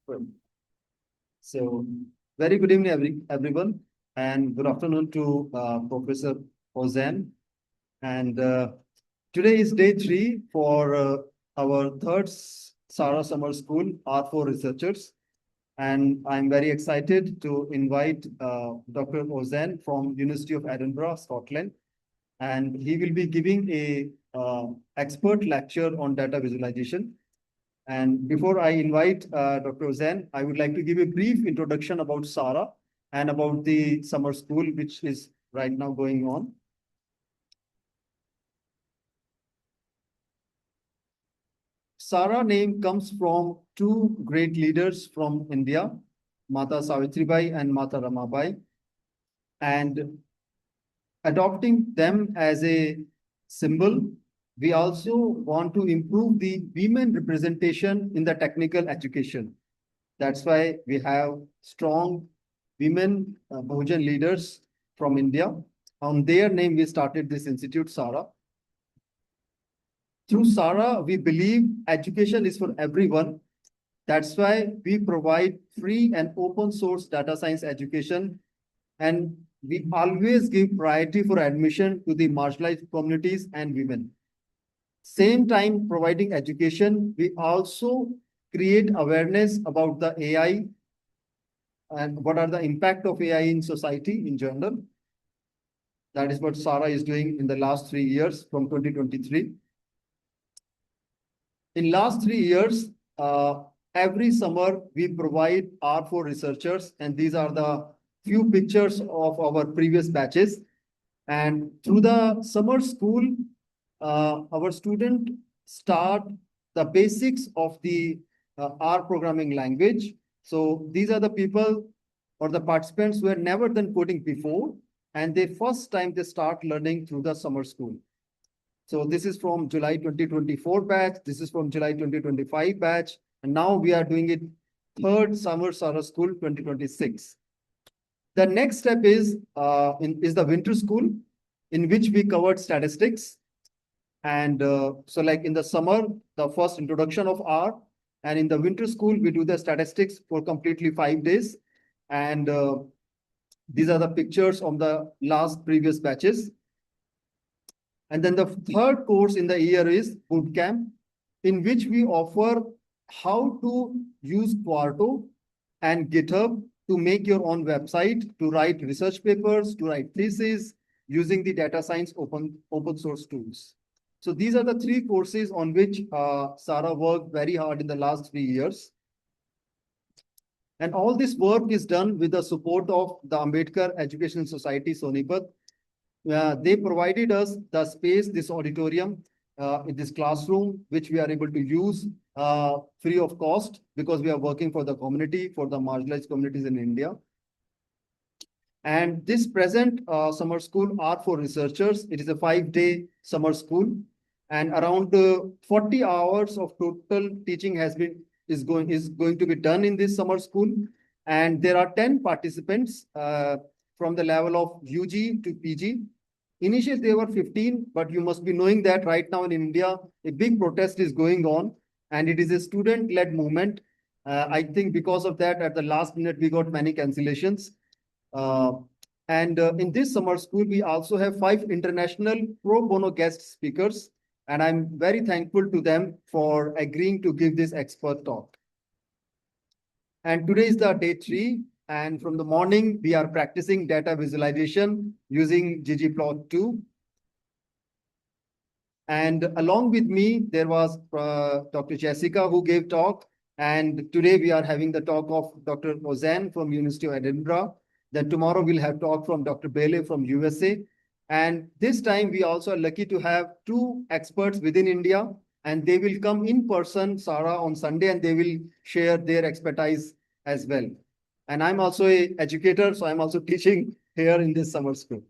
Good. So, very good evening, everyone, and good afternoon to Professor Ozan. And today is day 3 for our third SARA Summer School R4 researchers. And I'm very excited to invite Dr. Ozan from University of Edinburgh, Scotland. And he will be giving a expert lecture on data visualization. And before I invite Dr. Ozan, I would like to give a brief introduction about SARA and about the summer school, which is right now going on. SARA name comes from two great leaders from India, Mata Savitribai and Mata Ramabai, and adopting them as a symbol, we also want to improve the women representation in the technical education. That's why we have strong women Bahujan leaders from India. On their name, we started this institute, SARA. Through SARA, we believe education is for everyone. That's why we provide free and open source data science education. And we always give priority for admission to the marginalized communities and women. Same time providing education, we also create awareness about the AI and what are the impact of AI in society in general. That is what SARA is doing in the last 3 years from 2023. In last 3 years, every summer we provide R4 researchers, and these are the few pictures of our previous batches. And through the summer school, our students start the basics of the R programming language. So these are the people or the participants who had never done coding before, and the first time they start learning through the summer school. So this is from July 2024 batch. This is from July 2025 batch. And now we are doing it third summer SARA school 2026. The next step is the winter school, in which we covered statistics. And so like in the summer, the first introduction of R, and in the winter school, we do the statistics for completely 5 days. And these are the pictures of the last previous batches. And then the third course in the year is bootcamp, in which we offer how to use Quarto and GitHub to make your own website, to write research papers, to write theses using the data science open source tools. So these are the 3 courses on which SARA worked very hard in the last 3 years. And all this work is done with the support of the Ambedkar Education Society, Sonipat. They provided us the space, this auditorium, in this classroom, which we are able to use free of cost because we are working for the community, for the marginalized communities in India. And this present summer school are for researchers. It is a 5-day summer school, and around 40 hours of total teaching is going to be done in this summer school. And there are 10 participants from the level of UG to PG. Initially, there were 15, but you must be knowing that right now in India, a big protest is going on, and it is a student-led movement. I think because of that, at the last minute, we got many cancellations. In this summer school, we also have 5 international pro bono guest speakers, and I'm very thankful to them for agreeing to give this expert talk. And today is the day 3. And from the morning, we are practicing data visualization using ggplot2. And along with me, there was Dr. Jessica who gave talk. And today we are having the talk of Dr. Ozan from University of Edinburgh. Then tomorrow we'll have talk from Dr. Bailey from USA. And this time we also are lucky to have 2 experts within India. And they will come in person, SARA, on Sunday, and they will share their expertise as well. And I'm also an educator, so I'm also teaching here in this summer school.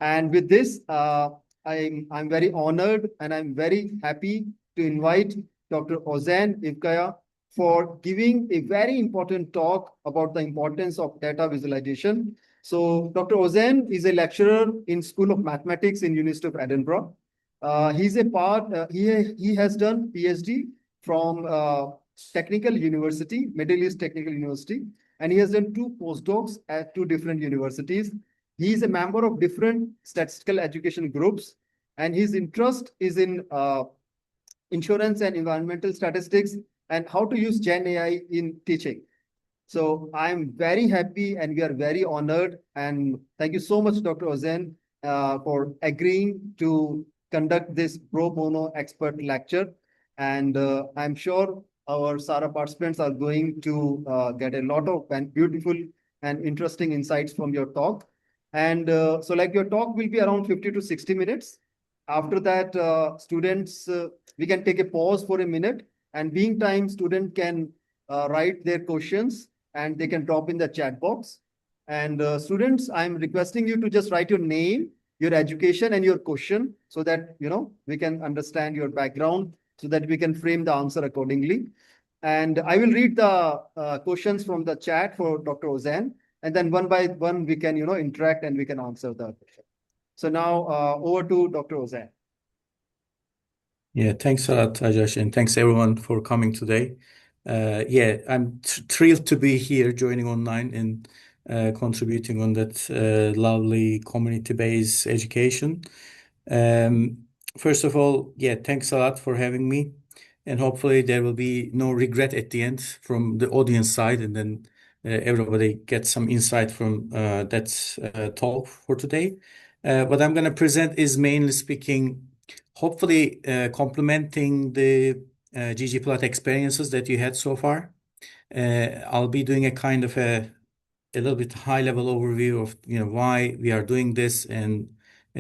And with this, I'm very honored and I'm very happy to invite Dr. Ozan Evkaya for giving a very important talk about the importance of data visualization. So Dr. Ozan is a lecturer in School of Mathematics in University of Edinburgh. He has done PhD from Technical University, Middle East Technical University, and he has done two postdocs at two different universities. He is a member of different statistical education groups, and his interest is in insurance and environmental statistics and how to use Gen AI in teaching. So I'm very happy and we are very honored. And thank you so much, Dr. Ozan, for agreeing to conduct this pro bono expert lecture. And I'm sure our SARA participants are going to get a lot of and beautiful and interesting insights from your talk. And so like your talk will be around 50 to 60 minutes. After that, students, we can take a pause for a minute, and being time, student can write their questions and they can drop in the chat box. And students, I'm requesting you to just write your name, your education, and your question so that we can understand your background so that we can frame the answer accordingly. And I will read the questions from the chat for Dr. Ozan, and then one by one we can interact and we can answer the question. So now over to Dr. Ozan. Yeah, thanks a lot, Ajay, and thanks everyone for coming today. Yeah, I'm thrilled to be here joining online and contributing on that lovely community-based education. First of all, yeah, thanks a lot for having me. And hopefully there will be no regret at the end from the audience side, and then everybody gets some insight from that talk for today. What I'm going to present is mainly speaking, hopefully complementing the ggplot experiences that you had so far. I'll be doing a kind of a little bit high level overview of why we are doing this, and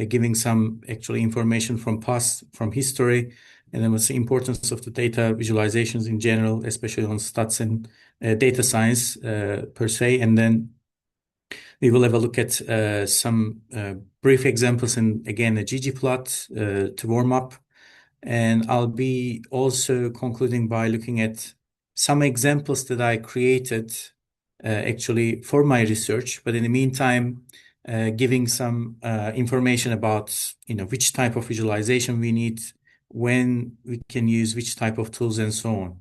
giving some actually information from past, from history, and then what's the importance of the data visualizations in general, especially on stats and data science per se. And then we will have a look at some brief examples and again a ggplot to warm up. And I'll be also concluding by looking at some examples that I created actually for my research, but in the meantime, giving some information about which type of visualization we need, when we can use which type of tools, and so on.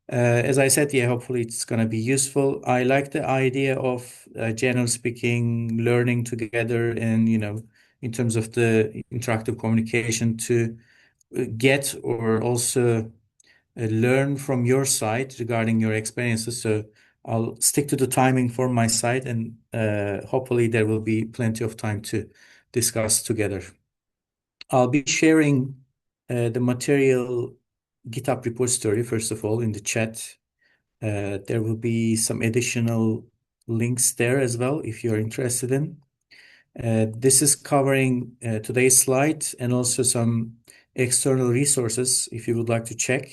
As I said, yeah, hopefully it's going to be useful. I like the idea of general speaking, learning together, and in terms of the interactive communication to get or also learn from your side regarding your experiences. So I'll stick to the timing for my side, and hopefully there will be plenty of time to discuss together. I'll be sharing the material GitHub repository, first of all, in the chat. There will be some additional links there as well if you're interested in. This is covering today's slide and also some external resources if you would like to check.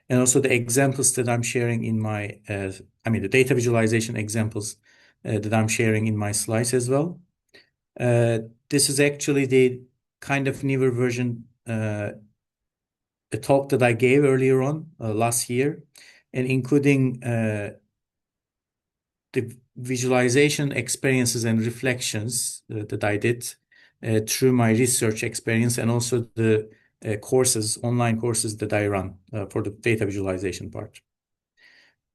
And also the examples that I'm sharing in my, the data visualization examples that I'm sharing in my slides as well. This is actually the kind of newer version, a talk that I gave earlier on last year, and including the visualization experiences and reflections that I did through my research experience, and also the online courses that I run for the data visualization part.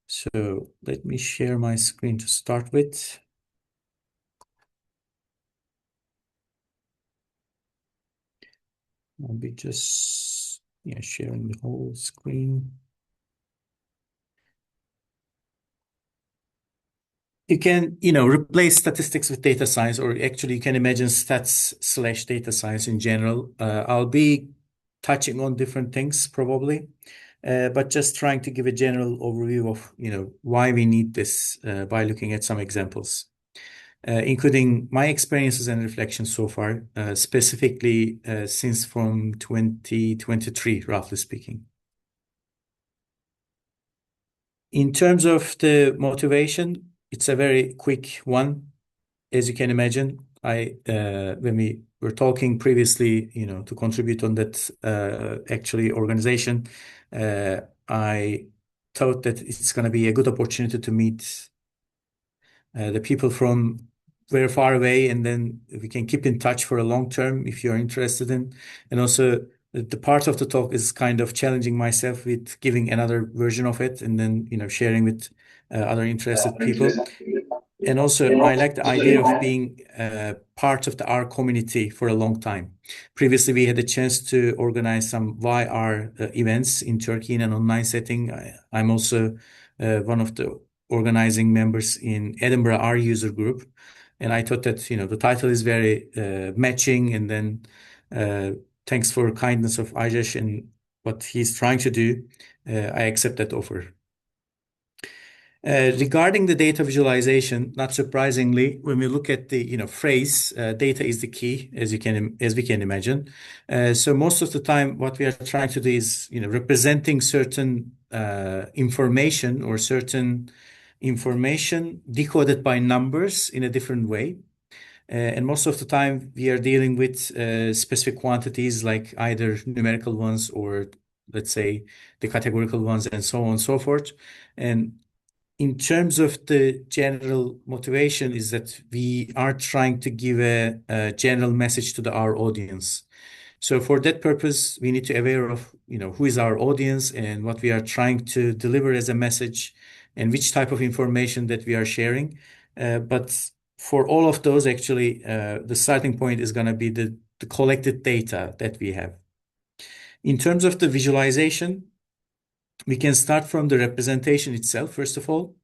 So let me share my screen to start with. I'll be just sharing the whole screen. You can, replace statistics with data science, or actually you can imagine stats/data science in general. I'll be touching on different things probably, but just trying to give a general overview of, why we need this by looking at some examples, including my experiences and reflections so far, specifically since from 2023, roughly speaking. In terms of the motivation, it's a very quick one. As you can imagine, when we were talking previously, to contribute on that actually organization, I thought that it's going to be a good opportunity to meet the people from very far away, and then we can keep in touch for a long term if you're interested in, and also the part of the talk is kind of challenging myself with giving another version of it and then, sharing with other interested people. And also, I like the idea of being part of the R community for a long time. Previously, we had a chance to organize some YR events in Turkey in an online setting. I'm also one of the organizing members in Edinburgh R user group. And I thought that, the title is very matching. And then thanks for kindness of Ajay and what he's trying to do. I accept that offer. Regarding the data visualization, not surprisingly, when we look at the phrase, data is the key, as we can imagine. So most of the time, what we are trying to do is representing certain information or certain information decoded by numbers in a different way. And most of the time, we are dealing with specific quantities like either numerical ones or let's say the categorical ones and so on and so forth. And in terms of the general motivation is that we are trying to give a general message to our audience. So for that purpose, we need to aware of, who is our audience and what we are trying to deliver as a message and which type of information that we are sharing. But for all of those, actually, the starting point is going to be the collected data that we have. In terms of the visualization, we can start from the representation itself, first of all.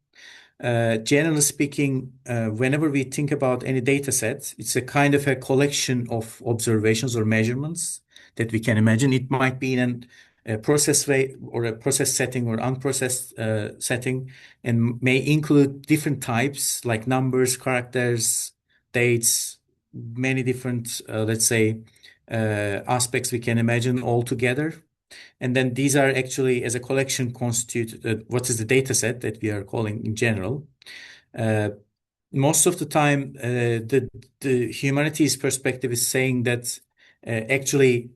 Generally speaking, whenever we think about any data set, it's a kind of a collection of observations or measurements that we can imagine. It might be in a process way or a process setting or unprocessed setting, and may include different types like numbers, characters, dates, many different, let's say, aspects we can imagine all together. And then these are actually, as a collection, constitute what is the data set that we are calling in general. Most of the time, the humanities perspective is saying that actually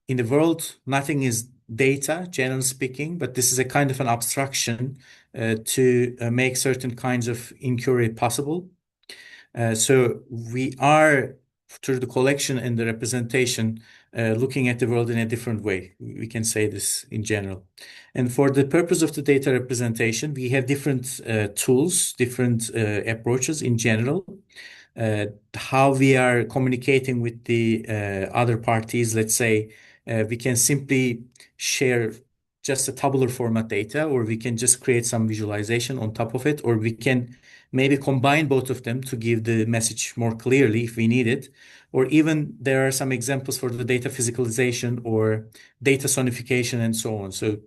in the world, nothing is data, generally speaking, but this is a kind of an abstraction to make certain kinds of inquiry possible. So we are, through the collection and the representation, looking at the world in a different way. We can say this in general. And for the purpose of the data representation, we have different tools, different approaches in general. How we are communicating with the other parties, let's say, we can simply share just a tabular format data, or we can just create some visualization on top of it, or we can maybe combine both of them to give the message more clearly if we need it. Or even there are some examples for the data physicalization or data sonification and so on. So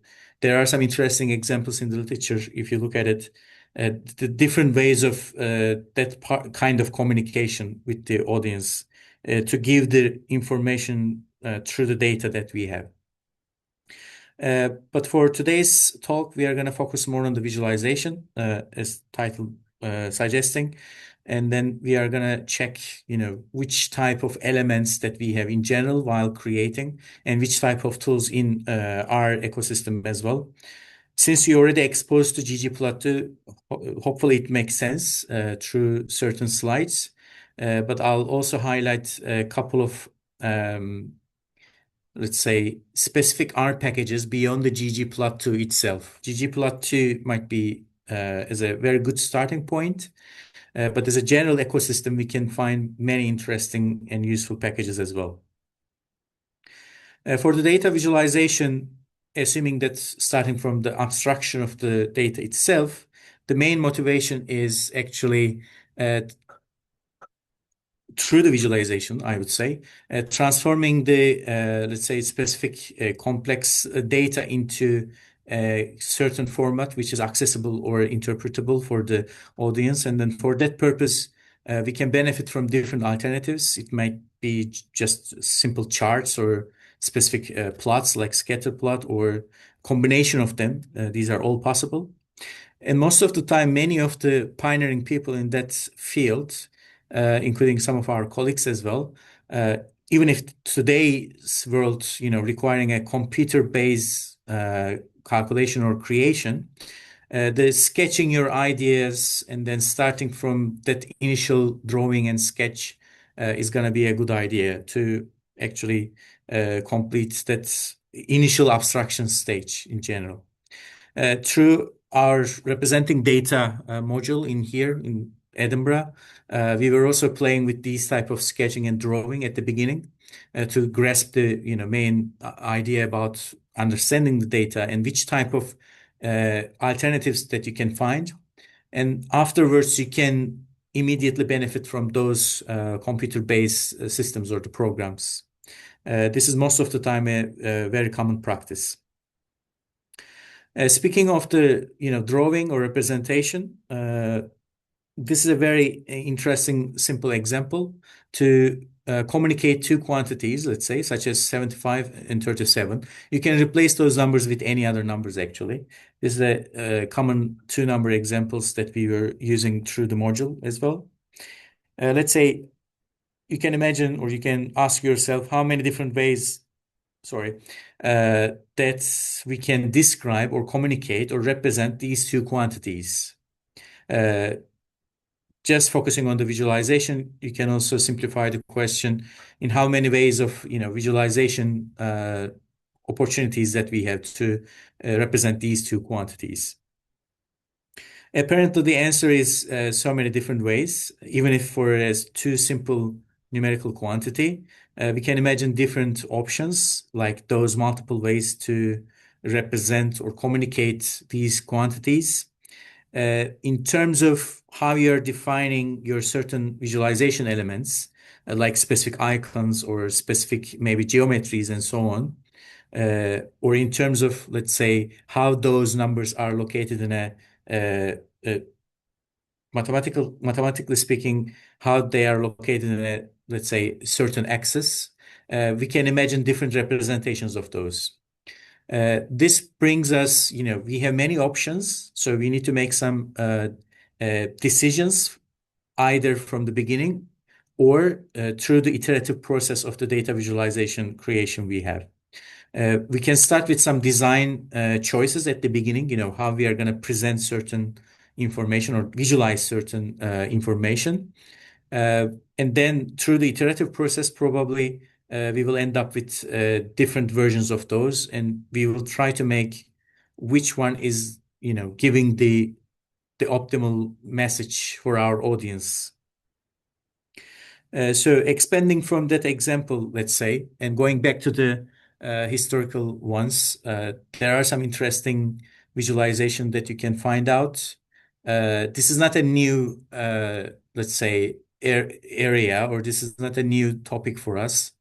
there are some interesting examples in the literature if you look at it, the different ways of kind of communication with the audience to give the information through the data that we have. But for today's talk, we are going to focus more on the visualization, as title suggesting. And then we are going to check, which type of elements that we have in general while creating and which type of tools in our ecosystem as well. Since you're already exposed to ggplot2, hopefully it makes sense through certain slides. But I'll also highlight a couple of let's say, specific R packages beyond the ggplot2 itself. ggplot2 might be as a very good starting point, but as a general ecosystem, we can find many interesting and useful packages as well. For the data visualization, assuming that starting from the abstraction of the data itself, the main motivation is actually through the visualization, I would say, transforming the, let's say, specific complex data into a certain format which is accessible or interpretable for the audience. And then for that purpose, we can benefit from different alternatives. It might be just simple charts or specific plots like scatter plot or combination of them. These are all possible. And most of the time, many of the pioneering people in that field, including some of our colleagues as well, even if today's world, requiring a computer-based calculation or creation, the sketching your ideas and then starting from that initial drawing and sketch is going to be a good idea to actually complete that initial abstraction stage in general. Through our representing data module in here in Edinburgh, we were also playing with these type of sketching and drawing at the beginning to grasp the main idea about understanding the data and which type of alternatives that you can find. And afterwards, you can immediately benefit from those computer-based systems or the programs. This is most of the time a very common practice. Speaking of the drawing or representation, this is a very interesting, simple example to communicate two quantities, let's say, such as 75 and 37. You can replace those numbers with any other numbers, actually. This is a common two-number examples that we were using through the module as well. Let's say you can imagine or you can ask yourself how many different ways that we can describe or communicate or represent these two quantities. Just focusing on the visualization, you can also simplify the question in how many ways of visualization opportunities that we have to represent these two quantities. Apparently, the answer is so many different ways. Even if for as two simple numerical quantity, we can imagine different options, like those multiple ways to represent or communicate these quantities. In terms of how you're defining your certain visualization elements, like specific icons or specific maybe geometries and so on, or in terms of, let's say, how those numbers are located in a mathematically speaking, how they are located in a, let's say, certain axis, we can imagine different representations of those. This brings us, we have many options, so we need to make some decisions either from the beginning or through the iterative process of the data visualization creation we have. We can start with some design choices at the beginning, how we are going to present certain information or visualize certain information. And then through the iterative process, probably we will end up with different versions of those, and we will try to make which one is, giving the optimal message for our audience. So expanding from that example, let's say, and going back to the historical ones, there are some interesting visualization that you can find out. This is not a new, let's say, area, or this is not a new topic for us.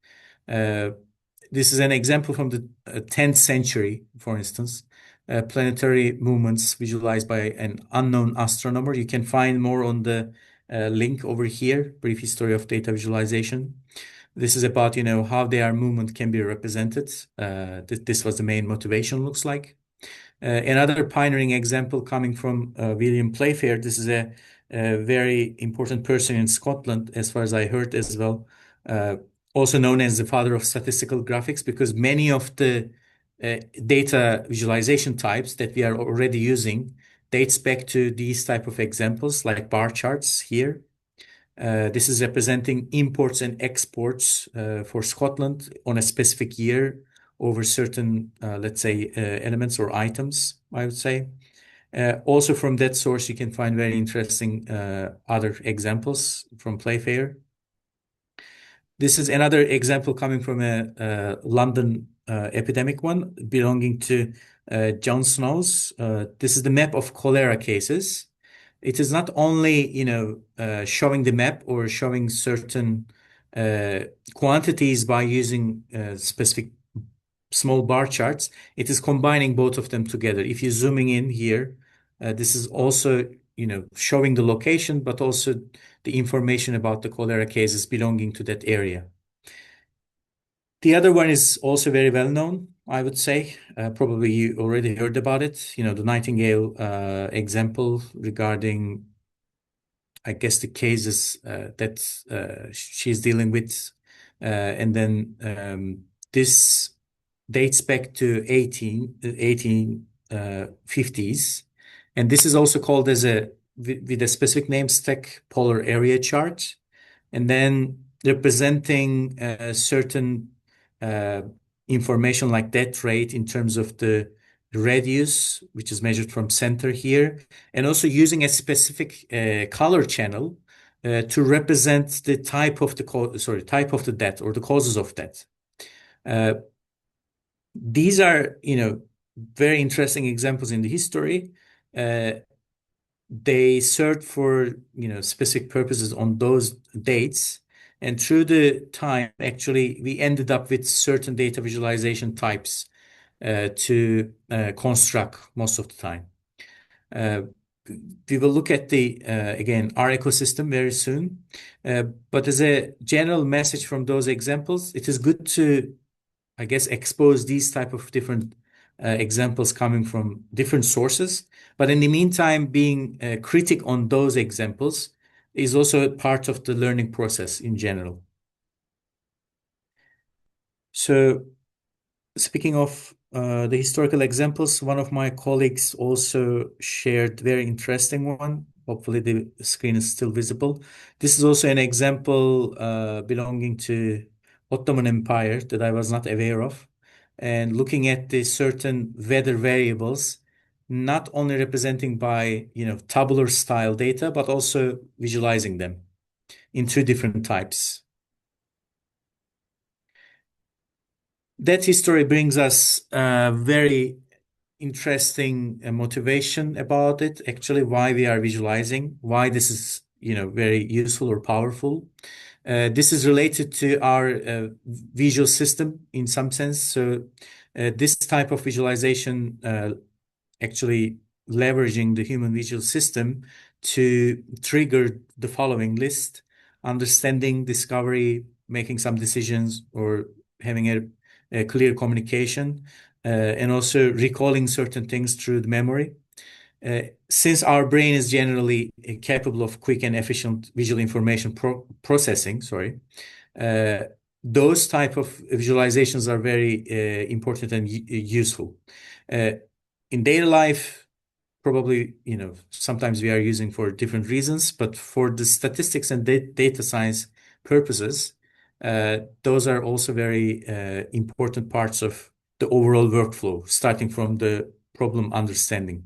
This is an example from the 10th century, for instance, planetary movements visualized by an unknown astronomer. You can find more on the link over here, Brief History of Data Visualization. This is about, how their movement can be represented. This was the main motivation, looks like. Another pioneering example coming from William Playfair. This is a very important person in Scotland, as far as I heard as well. Also known as the father of statistical graphics, because many of the data visualization types that we are already using dates back to these type of examples, like bar charts here. This is representing imports and exports for Scotland on a specific year over certain, let's say, elements or items, I would say. Also from that source, you can find very interesting other examples from Playfair. This is another example coming from a London epidemic one belonging to John Snow's. This is the map of cholera cases. It is not only, showing the map or showing certain quantities by using specific small bar charts. It is combining both of them together. If you're zooming in here, this is also, showing the location, but also the information about the cholera cases belonging to that area. The other one is also very well known, I would say. Probably you already heard about it. The Nightingale example regarding, I guess, the cases that she's dealing with. And then this dates back to 1850s. And this is also called as with a specific name, stack polar area chart. And then representing certain uh, information like death rate in terms of the radius, which is measured from center here, and also using a specific color channel to represent the type of type of the death or the causes of death. These are, very interesting examples in the history. They served for, specific purposes on those dates. And through the time, actually, we ended up with certain data visualization types to construct most of the time. We will look at again, our ecosystem very soon. But as a general message from those examples, it is good to, I guess, expose these type of different examples coming from different sources. But in the meantime, being critic on those examples is also part of the learning process in general. So speaking of the historical examples, one of my colleagues also shared very interesting one. Hopefully the screen is still visible. This is also an example belonging to Ottoman Empire that I was not aware of. And looking at the certain weather variables, not only representing by, tabular style data, but also visualizing them in two different types. That history brings us very interesting motivation about it, actually, why we are visualizing, why this is, very useful or powerful. This is related to our visual system in some sense. So this type of visualization actually leveraging the human visual system to trigger the following list: understanding, discovery, making some decisions, or having a clear communication, and also recalling certain things through the memory. Since our brain is generally capable of quick and efficient visual information processing, uh, those type of visualizations are very important and useful. In daily life, probably, sometimes we are using for different reasons, but for the statistics and data science purposes, those are also very important parts of the overall workflow, starting from the problem understanding.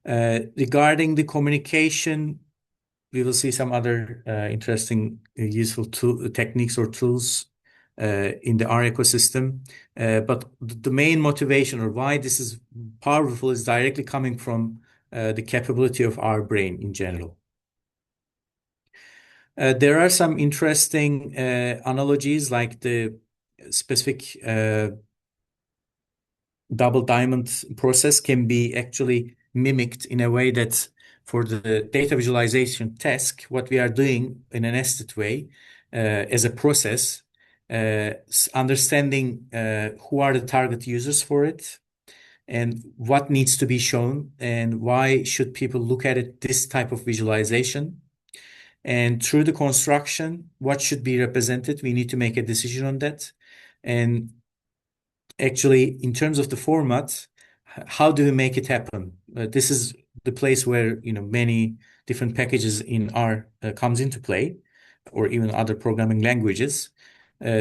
Regarding the communication, we will see some other interesting, useful techniques or tools in the R ecosystem. But the main motivation or why this is powerful is directly coming from the capability of our brain in general. There are some interesting analogies, like the specific double diamond process can be actually mimicked in a way that for the data visualization task, what we are doing in a nested way as a process, understanding who are the target users for it and what needs to be shown and why should people look at it, this type of visualization. And through the construction, what should be represented, we need to make a decision on that. And actually, in terms of the format, how do we make it happen? This is the place where, many different packages in R comes into play, or even other programming languages.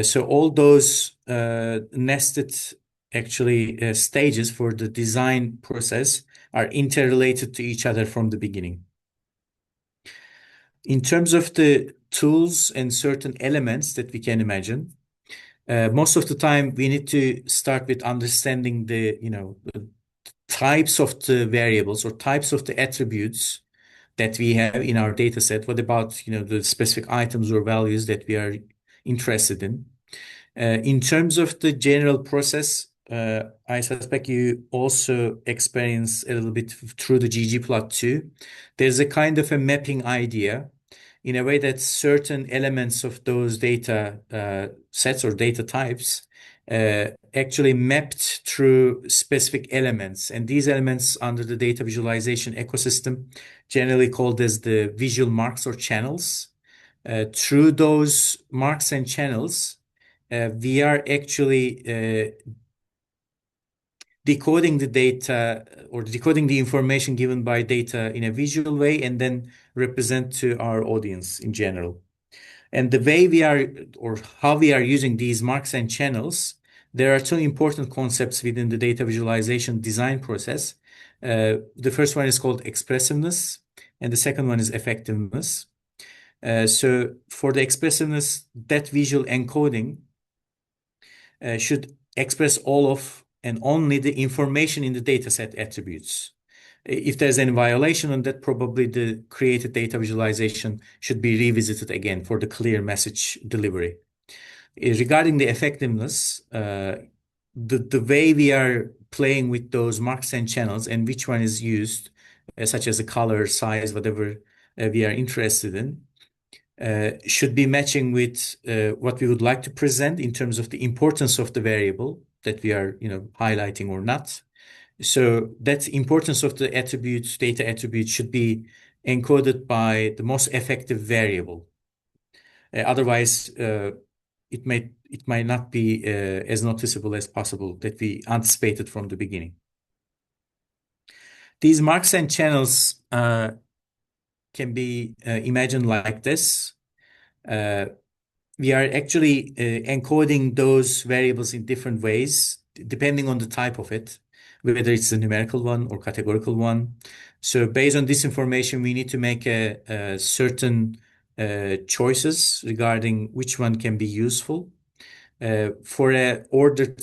So all those nested actually stages for the design process are interrelated to each other from the beginning. In terms of the tools and certain elements that we can imagine, most of the time we need to start with understanding the types of the variables or types of the attributes that we have in our data set. What about the specific items or values that we are interested in? In terms of the general process, I suspect you also experience a little bit through the ggplot too. There's a kind of a mapping idea in a way that certain elements of those data sets or data types actually mapped through specific elements. And these elements under the data visualization ecosystem, generally called as the visual marks or channels. Through those marks and channels, we are actually decoding the data or decoding the information given by data in a visual way and then represent to our audience in general. And the way we are, or how we are using these marks and channels, there are two important concepts within the data visualization design process. The first one is called expressiveness, and the second one is effectiveness. So for the expressiveness, that visual encoding should express all of and only the information in the dataset attributes. If there's any violation on that, probably the created data visualization should be revisited again for the clear message delivery. Regarding the effectiveness, the way we are playing with those marks and channels and which one is used, such as the color, size, whatever we are interested in, should be matching with what we would like to present in terms of the importance of the variable that we are, highlighting or not. So that importance of the attributes, data attributes, should be encoded by the most effective variable. Otherwise, it might not be as noticeable as possible that we anticipated from the beginning. These marks and channels can be imagined like this. We are actually encoding those variables in different ways, depending on the type of it, whether it's a numerical one or categorical one. So based on this information, we need to make a certain choices regarding which one can be useful. For a ordered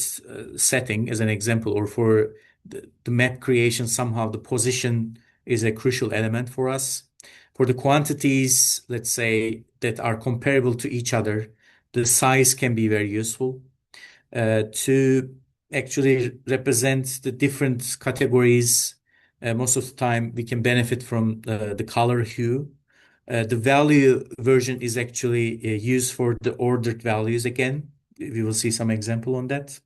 setting, as an example, or for the map creation, somehow the position is a crucial element for us. For the quantities, let's say, that are comparable to each other, the size can be very useful to actually represent the different categories. Most of the time, we can benefit from the color hue. The value version is actually used for the ordered values again. We will see some example on that.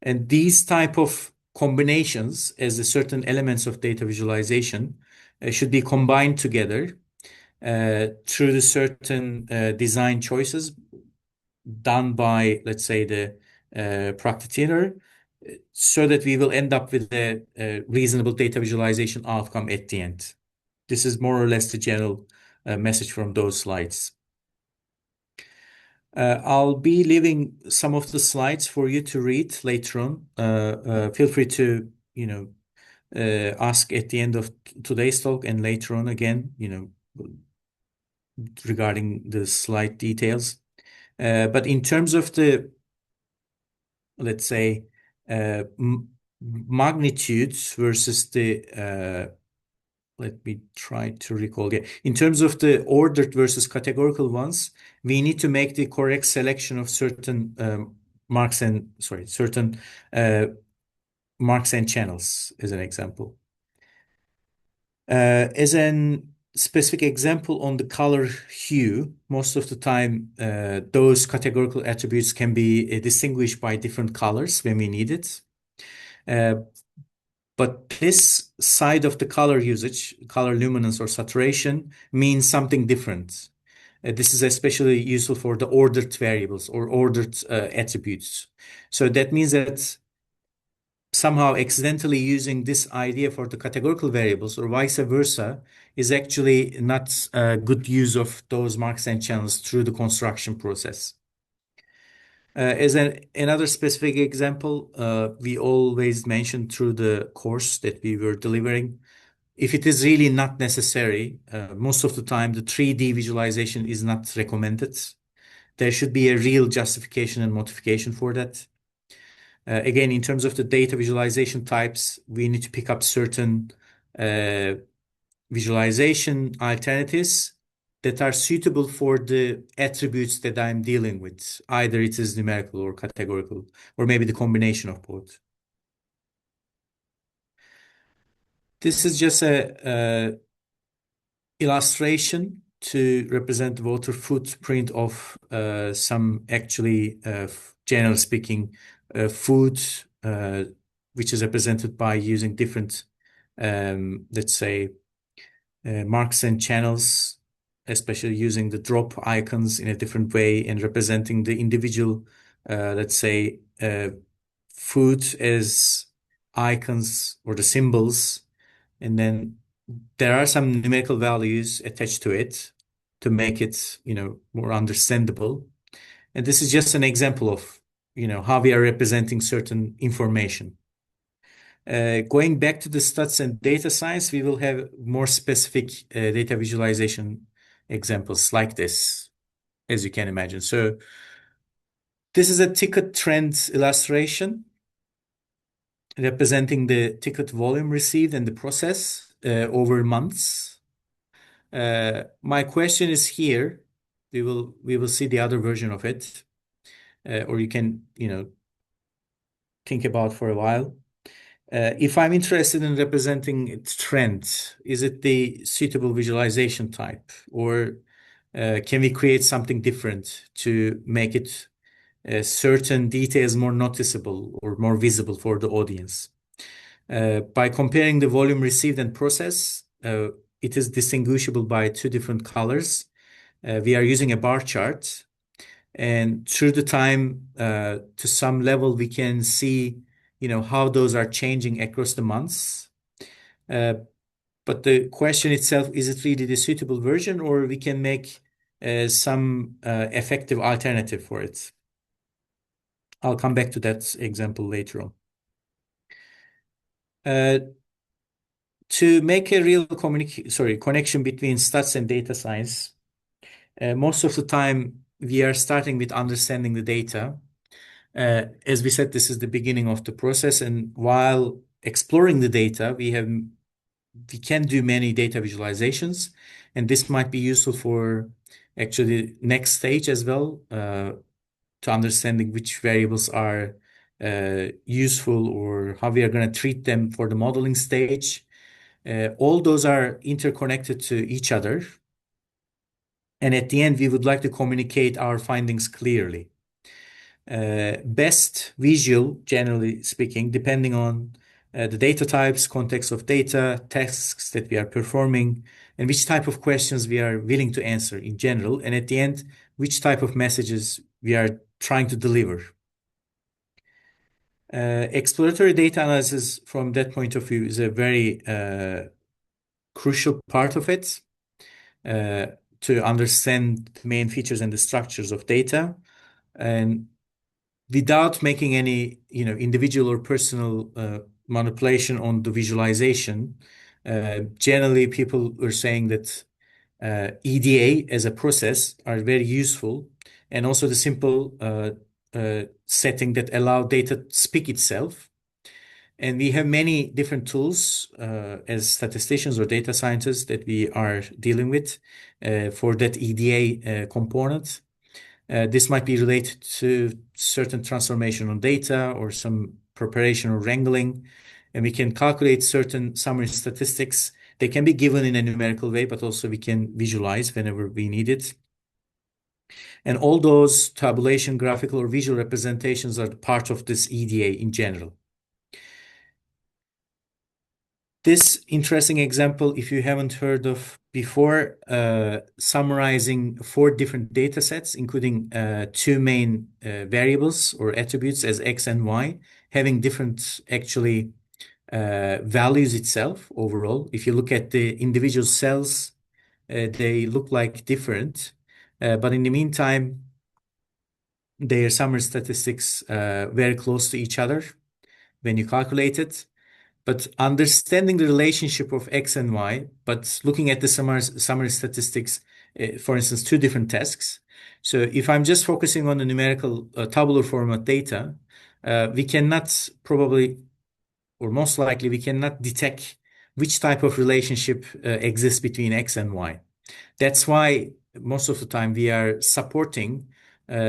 And these type of combinations as the certain elements of data visualization should be combined together through the certain design choices done by, let's say, the practitioner, so that we will end up with a reasonable data visualization outcome at the end. This is more or less the general message from those slides. I'll be leaving some of the slides for you to read later on. Feel free to, ask at the end of today's talk and later on again, regarding the slide details. But in terms of the, let's say, magnitudes versus the, let me try to recall. Yeah. In terms of the ordered versus categorical ones, we need to make the correct selection of certain marks and channels, as an example. As an specific example on the color hue, most of the time, those categorical attributes can be distinguished by different colors when we need it. But this side of the color usage, color luminance or saturation, means something different. This is especially useful for the ordered variables or ordered attributes. So that means that somehow accidentally using this idea for the categorical variables or vice versa is actually not a good use of those marks and channels through the construction process. As another specific example, we always mention through the course that we were delivering, if it is really not necessary, most of the time the 3D visualization is not recommended. There should be a real justification and motivation for that. Again, in terms of the data visualization types, we need to pick up certain visualization alternatives that are suitable for the attributes that I'm dealing with. Either it is numerical or categorical, or maybe the combination of both. This is just a illustration to represent the water footprint of some actually, generally speaking, food, which is represented by using different, let's say, marks and channels, especially using the drop icons in a different way and representing the individual, let's say, food as icons or the symbols. And then there are some numerical values attached to it. to make it, more understandable. And this is just an example of, how we are representing certain information. Going back to the stats and data science, we will have more specific data visualization examples like this, as you can imagine. So this is a ticket trend illustration representing the ticket volume received and the process over months. My question is here. We will see the other version of it, or you can, think about for a while. If I'm interested in representing a trend, is it the suitable visualization type, or can we create something different to make it certain details more noticeable or more visible for the audience? By comparing the volume received and process, it is distinguishable by two different colors. We are using a bar chart, and through the time, to some level, we can see, how those are changing across the months. But the question itself, is it really the suitable version, or we can make some effective alternative for it? I'll come back to that example later on. To make a real connection between stats and data science, most of the time we are starting with understanding the data. As we said, this is the beginning of the process, and while exploring the data, we can do many data visualizations, and this might be useful for actually next stage as well, to understanding which variables are useful or how we are going to treat them for the modeling stage. All those are interconnected to each other. And at the end, we would like to communicate our findings clearly. Best visual, generally speaking, depending on the data types, context of data, tasks that we are performing, and which type of questions we are willing to answer in general. And at the end, which type of messages we are trying to deliver. Exploratory data analysis from that point of view is a very crucial part of it, to understand the main features and the structures of data, and without making any, individual or personal manipulation on the visualization. Generally, people are saying that EDA as a process are very useful, and also the simple setting that allow data to speak itself. And we have many different tools as statisticians or data scientists that we are dealing with for that EDA component. This might be related to certain transformation on data or some preparation or wrangling, and we can calculate certain summary statistics. They can be given in a numerical way, but also we can visualize whenever we need it. And all those tabulation, graphical, or visual representations are part of this EDA in general. This interesting example, if you haven't heard of before, summarizing 4 different data sets, including 2 main variables or attributes as X and Y, having different actually values itself overall. If you look at the individual cells, they look like different, but in the meantime, their summary statistics very close to each other when you calculate it. But understanding the relationship of X and Y, but looking at the summary statistics, for instance, 2 different tasks. So if I'm just focusing on the numerical tabular format data, we cannot probably, or most likely, we cannot detect which type of relationship exists between X and Y. That's why most of the time we are supporting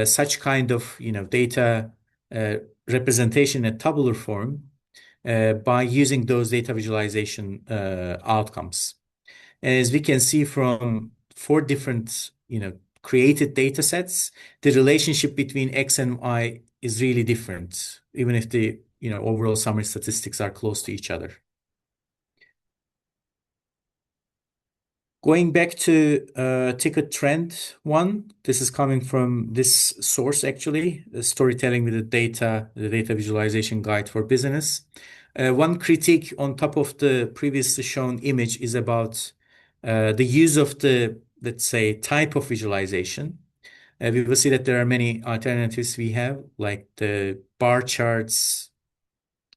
such kind of data representation in tabular form by using those data visualization outcomes. As we can see from 4 different created data sets, the relationship between X and Y is really different, even if the overall summary statistics are close to each other. Going back to ticket trend 1, this is coming from this source actually, the storytelling with the data visualization guide for business. One critique on top of the previously shown image is about the use of the let's say, type of visualization, we will see that there are many alternatives we have, like the bar charts,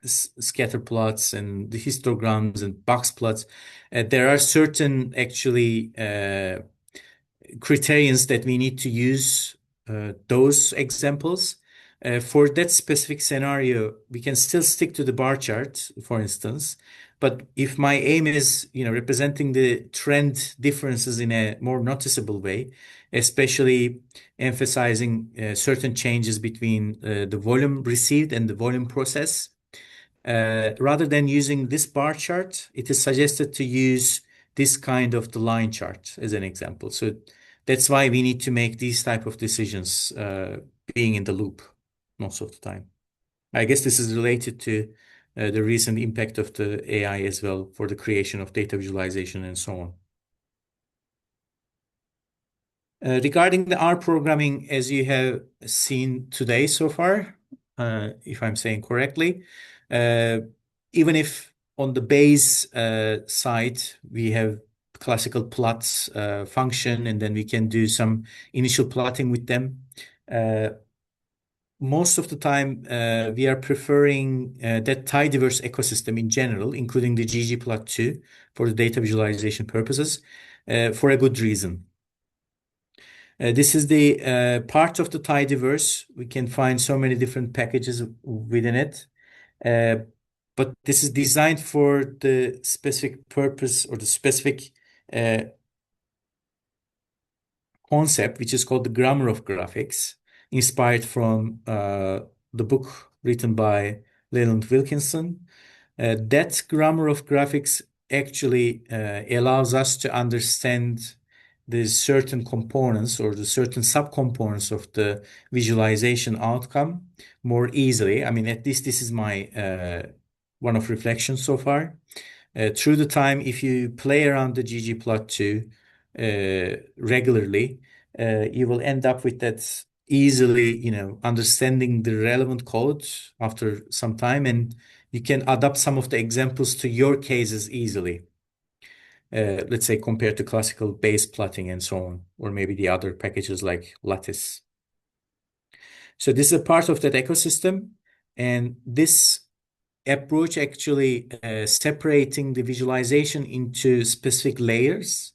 scatter plots, and the histograms and box plots. There are certain actually criterions that we need to use those examples. For that specific scenario, we can still stick to the bar chart, for instance. But if my aim is, representing the trend differences in a more noticeable way, especially emphasizing certain changes between the volume received and the volume process, rather than using this bar chart, it is suggested to use this kind of the line chart as an example. So that's why we need to make these type of decisions, being in the loop most of the time. I guess this is related to the recent impact of the AI as well for the creation of data visualization and so on. Regarding the R programming, as you have seen today so far, if I'm saying correctly, even if on the base side we have classical plots function, and then we can do some initial plotting with them. Most of the time, we are preferring that tidyverse ecosystem in general, including the ggplot2 for the data visualization purposes, for a good reason. This is the part of the tidyverse. We can find so many different packages within it. But this is designed for the specific purpose or the specific concept, which is called the grammar of graphics, inspired from the book written by Leland Wilkinson. That grammar of graphics actually allows us to understand the certain components or the certain subcomponents of the visualization outcome more easily. I mean, at least this is my one of reflection so far. Through the time, if you play around the ggplot2 regularly, you will end up with that easily, understanding the relevant code after some time, and you can adapt some of the examples to your cases easily. Let's say compared to classical base plotting and so on, or maybe the other packages like Lattice. So this is a part of that ecosystem, and this approach actually separating the visualization into specific layers.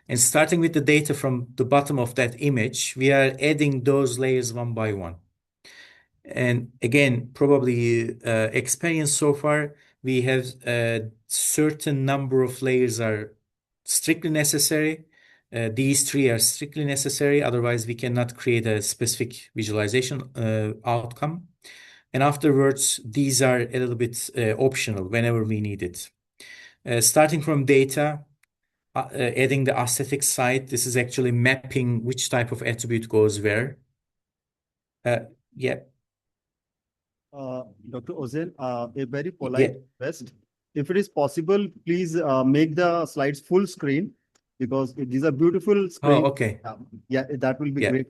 And starting with the data from the bottom of that image, we are adding those layers one by one. And again, probably you experience so far, we have a certain number of layers are strictly necessary. These three are strictly necessary. Otherwise, we cannot create a specific visualization outcome. And afterwards, these are a little bit optional whenever we need it. Starting from data, adding the aesthetic side, this is actually mapping which type of attribute goes where. Yeah. Dr. Ozan, a very Yeah. polite request. If it is possible, please make the slides full screen because these are beautiful Oh, screens. okay. Yeah, that will be Yeah. great.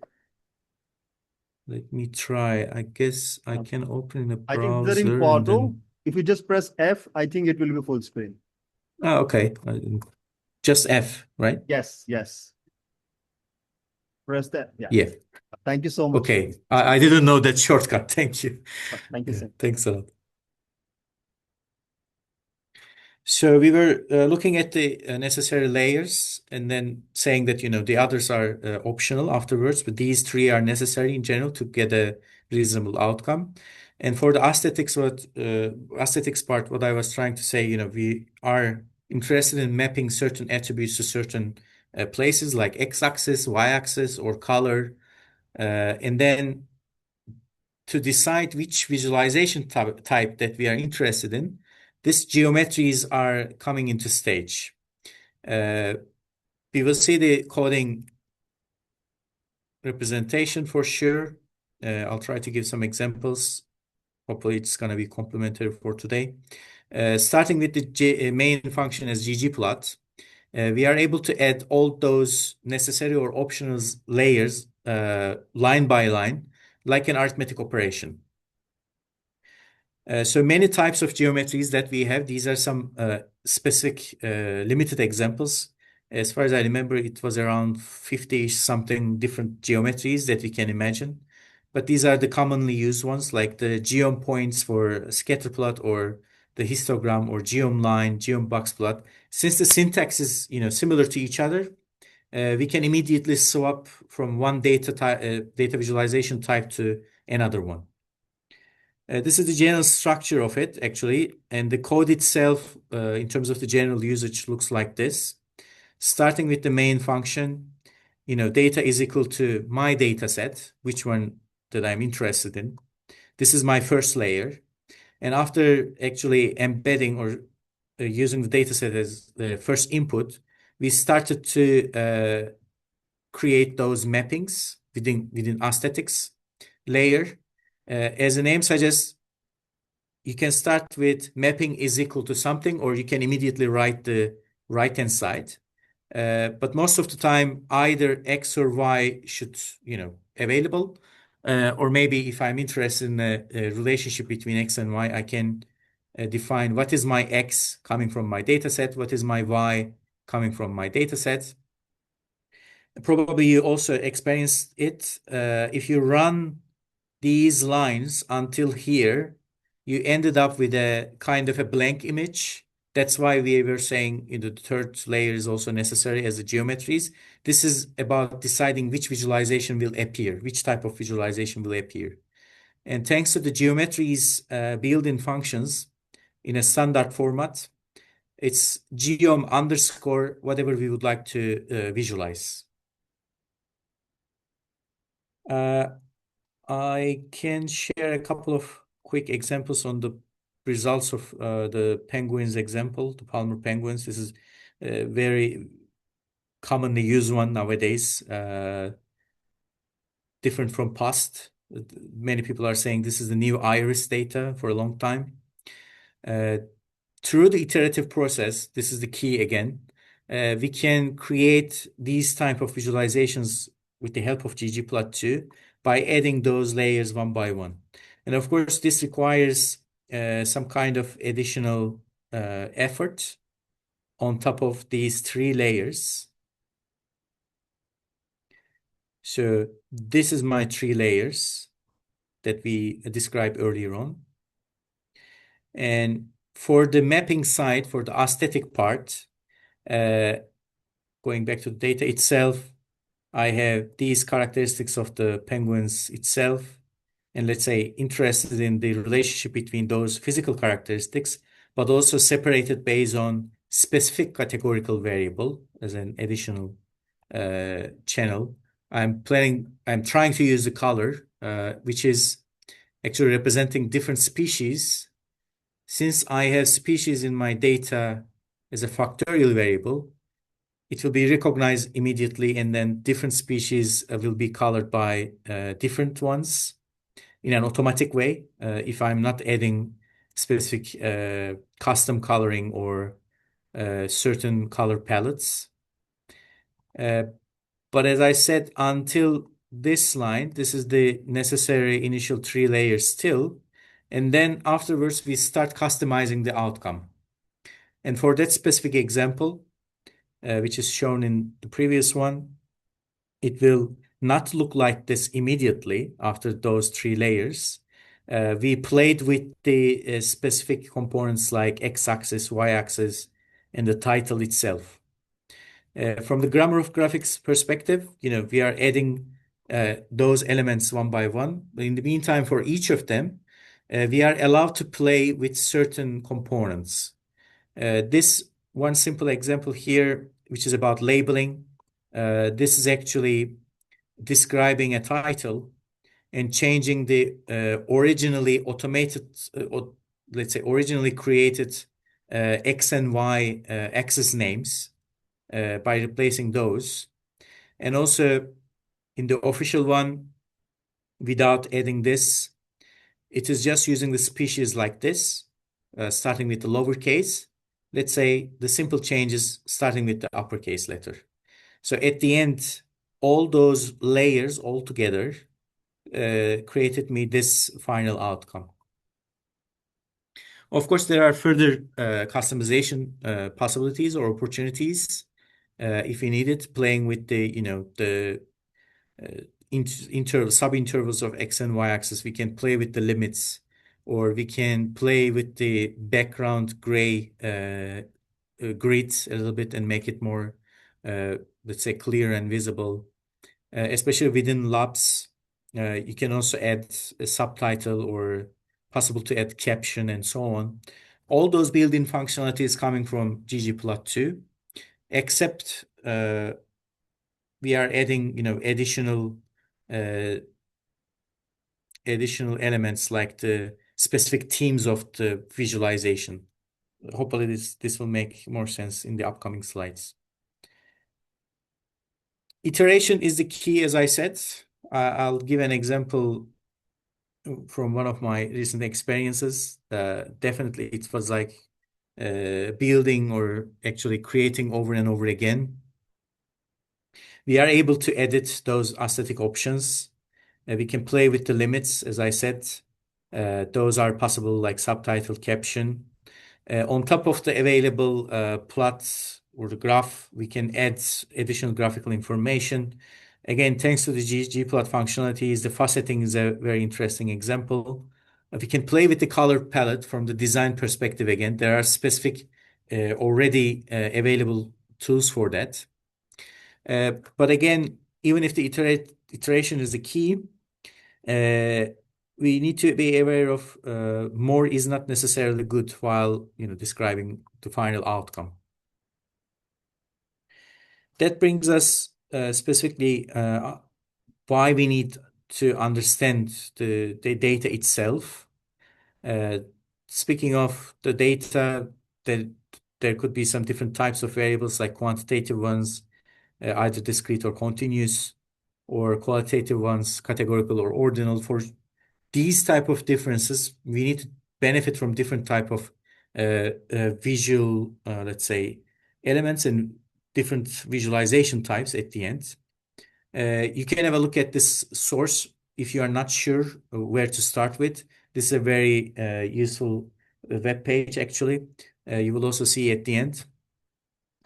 Let me try. I guess I can open in a I think they're in browser and Quadro. then. If you just press F, I think it will be full screen. Oh, okay. Just F, right? Yes. Press that. Yeah. Yeah. Thank you so much. Okay. I didn't know that shortcut. Thank you. Thank you, Yeah, sir. thanks a lot. So we were looking at the necessary layers and then saying that, the others are optional afterwards, but these three are necessary in general to get a reasonable outcome. And for the aesthetics part, what I was trying to say, we are interested in mapping certain attributes to certain places like x-axis, y-axis, or color. And then to decide which visualization type that we are interested in, these geometries are coming into stage. We will see the coding representation for sure. I'll try to give some examples. Hopefully it's going to be complementary for today. Starting with the main function as ggplot, we are able to add all those necessary or optional layers line by line, like an arithmetic operation. So many types of geometries that we have. These are some specific limited examples. As far as I remember, it was around 50-ish something different geometries that we can imagine. But these are the commonly used ones, like the geom points for scatter plot or the histogram or geom line, geom box plot. Since the syntax is, similar to each other, we can immediately swap from one data type, data visualization type to another one. This is the general structure of it, actually, and the code itself, in terms of the general usage, looks like this. Starting with the main function, data is equal to my data set, which one that I'm interested in. This is my first layer. And after actually embedding or using the data set as the first input, we started to create those mappings within aesthetics layer. As the name suggests, you can start with mapping is equal to something, or you can immediately write the right-hand side. But most of the time, either X or Y should, available. Or maybe if I'm interested in a relationship between X and Y, I can define what is my X coming from my data set, what is my Y coming from my data set. Probably you also experienced it. If you run these lines until here, you ended up with a kind of a blank image. That's why we were saying the third layer is also necessary as the geometries. This is about deciding which visualization will appear, which type of visualization will appear. And thanks to the geometries built-in functions in a standard format, it's geom underscore whatever we would like to visualize. I can share a couple of quick examples on the results of the penguins example, the Palmer penguins. This is a very commonly used one nowadays, different from past. Many people are saying this is the new iris data for a long time. Through the iterative process, this is the key again, we can create these type of visualizations with the help of ggplot2 by adding those layers one by one. And of course, this requires some kind of additional effort on top of these three layers. So this is my three layers that we described earlier on. And for the mapping side, for the aesthetic part, going back to the data itself, I have these characteristics of the penguins itself, and let's say interested in the relationship between those physical characteristics, but also separated based on specific categorical variable as an additional channel. I'm trying to use the color, which is actually representing different species. Since I have species in my data as a factorial variable, it will be recognized immediately, and then different species will be colored by different ones in an automatic way if I'm not adding specific custom coloring or certain color palettes. But as I said, until this line, this is the necessary initial three layers still. And then afterwards, we start customizing the outcome. And for that specific example, which is shown in the previous one, it will not look like this immediately after those three layers. We played with the specific components like x-axis, y-axis, and the title itself. From the grammar of graphics perspective, we are adding those elements one by one. In the meantime, for each of them, we are allowed to play with certain components. This one simple example here, which is about labeling, this is actually describing a title and changing the originally automated, let's say originally created X and Y axis names by replacing those. And also in the official one, without adding this, it is just using the species like this, starting with the lowercase. Let's say the simple changes starting with the uppercase letter. So at the end, all those layers all together created me this final outcome. Of course, there are further customization possibilities or opportunities. if we need it, playing with the, the sub-intervals of X and Y axis. We can play with the limits, or we can play with the background gray grids a little bit and make it more, let's say, clear and visible. Especially within labs, you can also add a subtitle or possible to add caption and so on. All those built-in functionalities coming from ggplot2, except we are adding, uh, additional elements like the specific themes of the visualization. Hopefully this will make more sense in the upcoming slides. Iteration is the key, as I said. I'll give an example from one of my recent experiences. Definitely it was like building or actually creating over and over again. We are able to edit those aesthetic options. We can play with the limits, as I said. Those are possible, like subtitle, caption. On top of the available plots or the graph, we can add additional graphical information. Again, thanks to the ggplot functionalities, the faceting is a very interesting example. We can play with the color palette from the design perspective again. There are specific already available tools for that. But again, even if the iteration is the key, we need to be aware of more is not necessarily good while describing the final outcome. That brings us specifically why we need to understand the data itself. Speaking of the data, there could be some different types of variables, like quantitative ones, either discrete or continuous, or qualitative ones, categorical or ordinal. For these type of differences, we need to benefit from different type of visual, let's say, elements and different visualization types at the end. You can have a look at this source if you are not sure where to start with. This is a very useful web page, actually. You will also see at the end.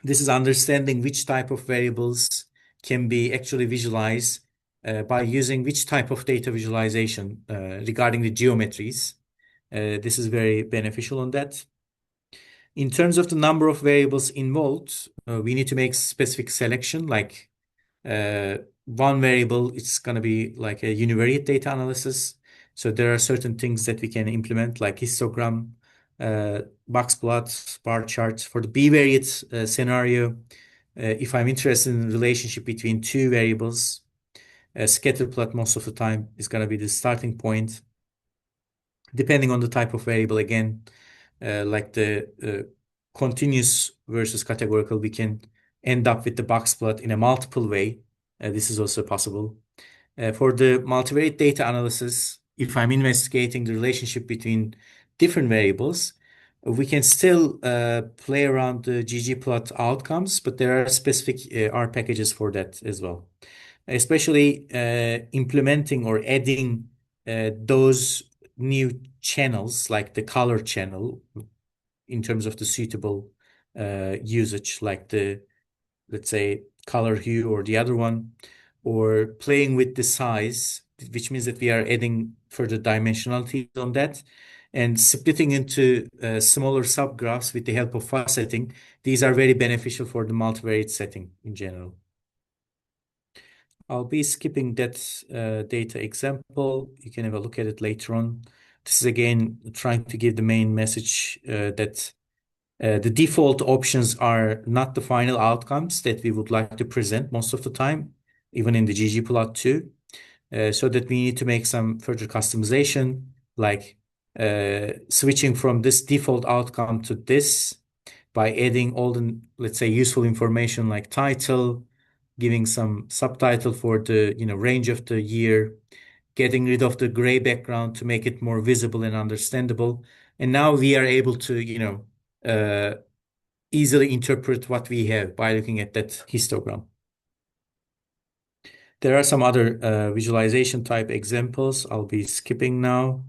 This is understanding which type of variables can be actually visualized by using which type of data visualization regarding the geometries. This is very beneficial on that. In terms of the number of variables involved, we need to make specific selection, like one variable, it's going to be like a univariate data analysis. So there are certain things that we can implement, like histogram, box plots, bar charts. For the bivariate scenario, if I'm interested in the relationship between two variables, a scatter plot most of the time is going to be the starting point. Depending on the type of variable, again, like the continuous versus categorical, we can end up with the box plot in a multiple way. This is also possible. For the multivariate data analysis, if I'm investigating the relationship between different variables, we can still play around the ggplot outcomes, but there are specific R packages for that as well. Especially implementing or adding those new channels, like the color channel, in terms of the suitable usage, like the, let's say, color hue or the other one, or playing with the size, which means that we are adding further dimensionality on that and splitting into smaller subgraphs with the help of faceting. These are very beneficial for the multivariate setting in general. I'll be skipping that data example. You can have a look at it later on. This is again trying to give the main message that the default options are not the final outcomes that we would like to present most of the time, even in the ggplot2. So that we need to make some further customization, like switching from this default outcome to this by adding all the, let's say, useful information like title, giving some subtitle for the range of the year, getting rid of the gray background to make it more visible and understandable. And now we are able to easily interpret what we have by looking at that histogram. There are some other visualization type examples I'll be skipping now.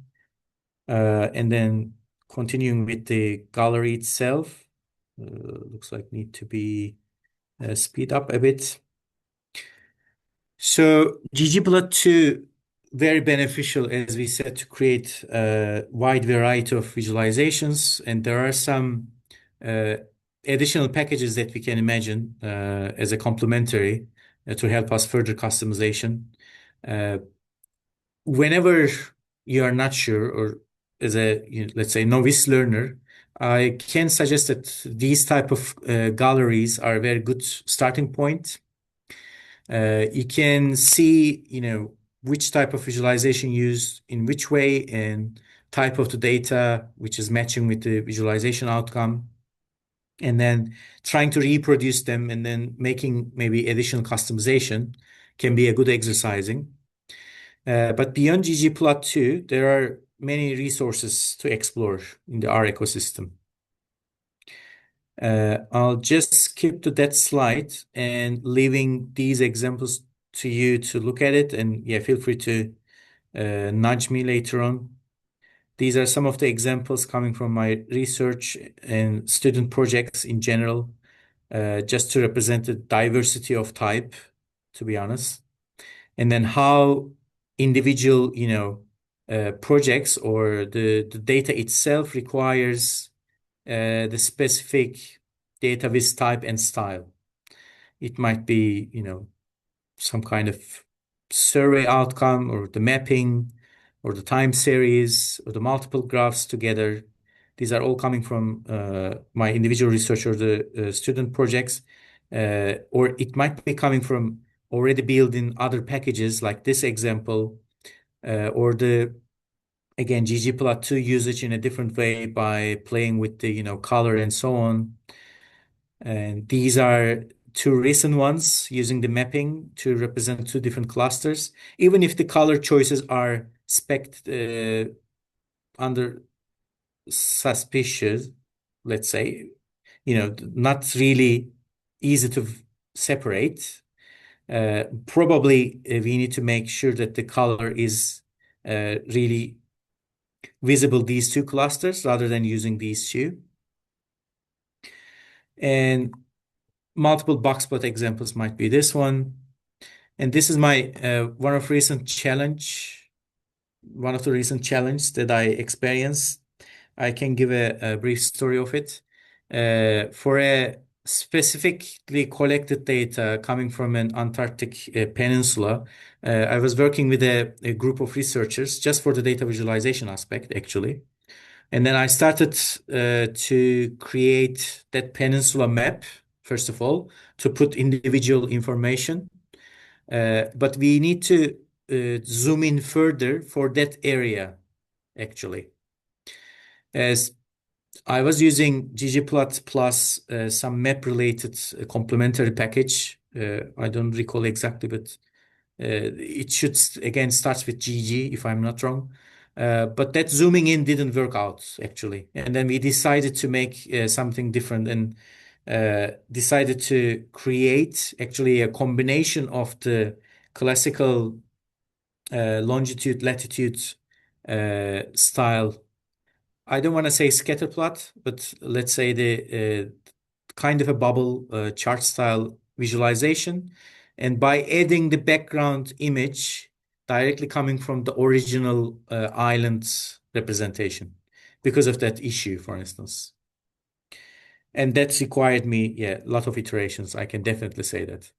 And then continuing with the gallery itself. Looks like need to be speed up a bit. So ggplot2, very beneficial, as we said, to create a wide variety of visualizations. And there are some additional packages that we can imagine as a complementary to help us further customization. Whenever you are not sure, or as a, let's say, novice learner, I can suggest that these type of galleries are a very good starting point. You can see, which type of visualization used in which way and type of the data, which is matching with the visualization outcome, and then trying to reproduce them and then making maybe additional customization can be a good exercising. But beyond ggplot2, there are many resources to explore in the R ecosystem. I'll just skip to that slide and leaving these examples to you to look at it. And yeah, feel free to nudge me later on. These are some of the examples coming from my research and student projects in general, just to represent the diversity of type, to be honest. And then how individual, projects or the data itself requires the specific data with type and style. It might be, some kind of survey outcome or the mapping or the time series or the multiple graphs together. These are all coming from my individual research or the student projects, or it might be coming from already built in other packages like this example, or the again ggplot2 usage in a different way by playing with the color and so on. And these are two recent ones using the mapping to represent two different clusters, even if the color choices are spec under suspicious, let's say, not really easy to separate. Probably we need to make sure that the color is really visible, these two clusters, rather than using these two. And multiple box plot examples might be this one. And this is my one of the recent challenge that I experienced. I can give a brief story of it. For a specifically collected data coming from an Antarctic peninsula, I was working with a group of researchers just for the data visualization aspect, actually. And then I started to create that peninsula map, first of all, to put individual information. But we need to zoom in further for that area, actually. As I was using ggplot plus some map-related complementary package. I don't recall exactly, but it should again starts with GG if I'm not wrong. But that zooming in didn't work out actually, and then we decided to make something different and decided to create actually a combination of the classical longitude latitude style. I don't want to say scatter plot, but let's say the kind of a bubble chart style visualization. And by adding the background image directly coming from the original island representation because of that issue, for instance. And that's required me, a lot of iterations. I can definitely say that.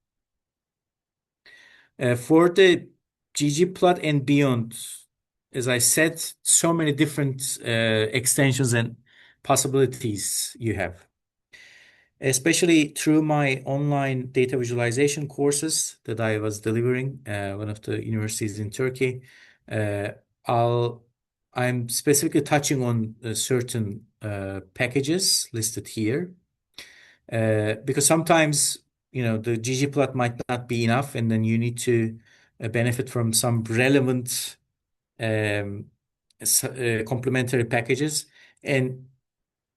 For the ggplot and beyond, as I said, so many different extensions and possibilities you have. Especially through my online data visualization courses that I was delivering, one of the universities in Turkey. I'm specifically touching on certain packages listed here, because sometimes the ggplot might not be enough, and then you need to benefit from some relevant complementary packages. And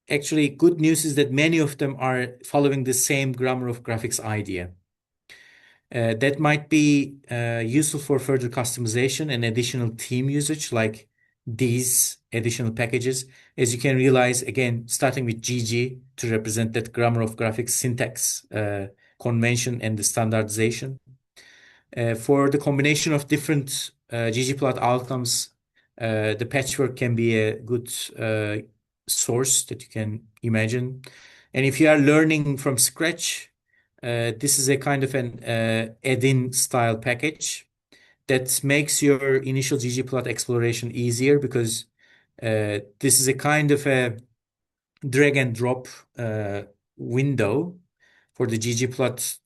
actually, good news is that many of them are following the same grammar of graphics idea. That might be useful for further customization and additional theme usage, like these additional packages. As you can realize, again, starting with GG to represent that grammar of graphics syntax convention and the standardization. For the combination of different ggplot outcomes, the patchwork can be a good source that you can imagine. And if you are learning from scratch, this is a kind of an add-in style package that makes your initial ggplot exploration easier because this is a kind of a drag and drop window for the ggplot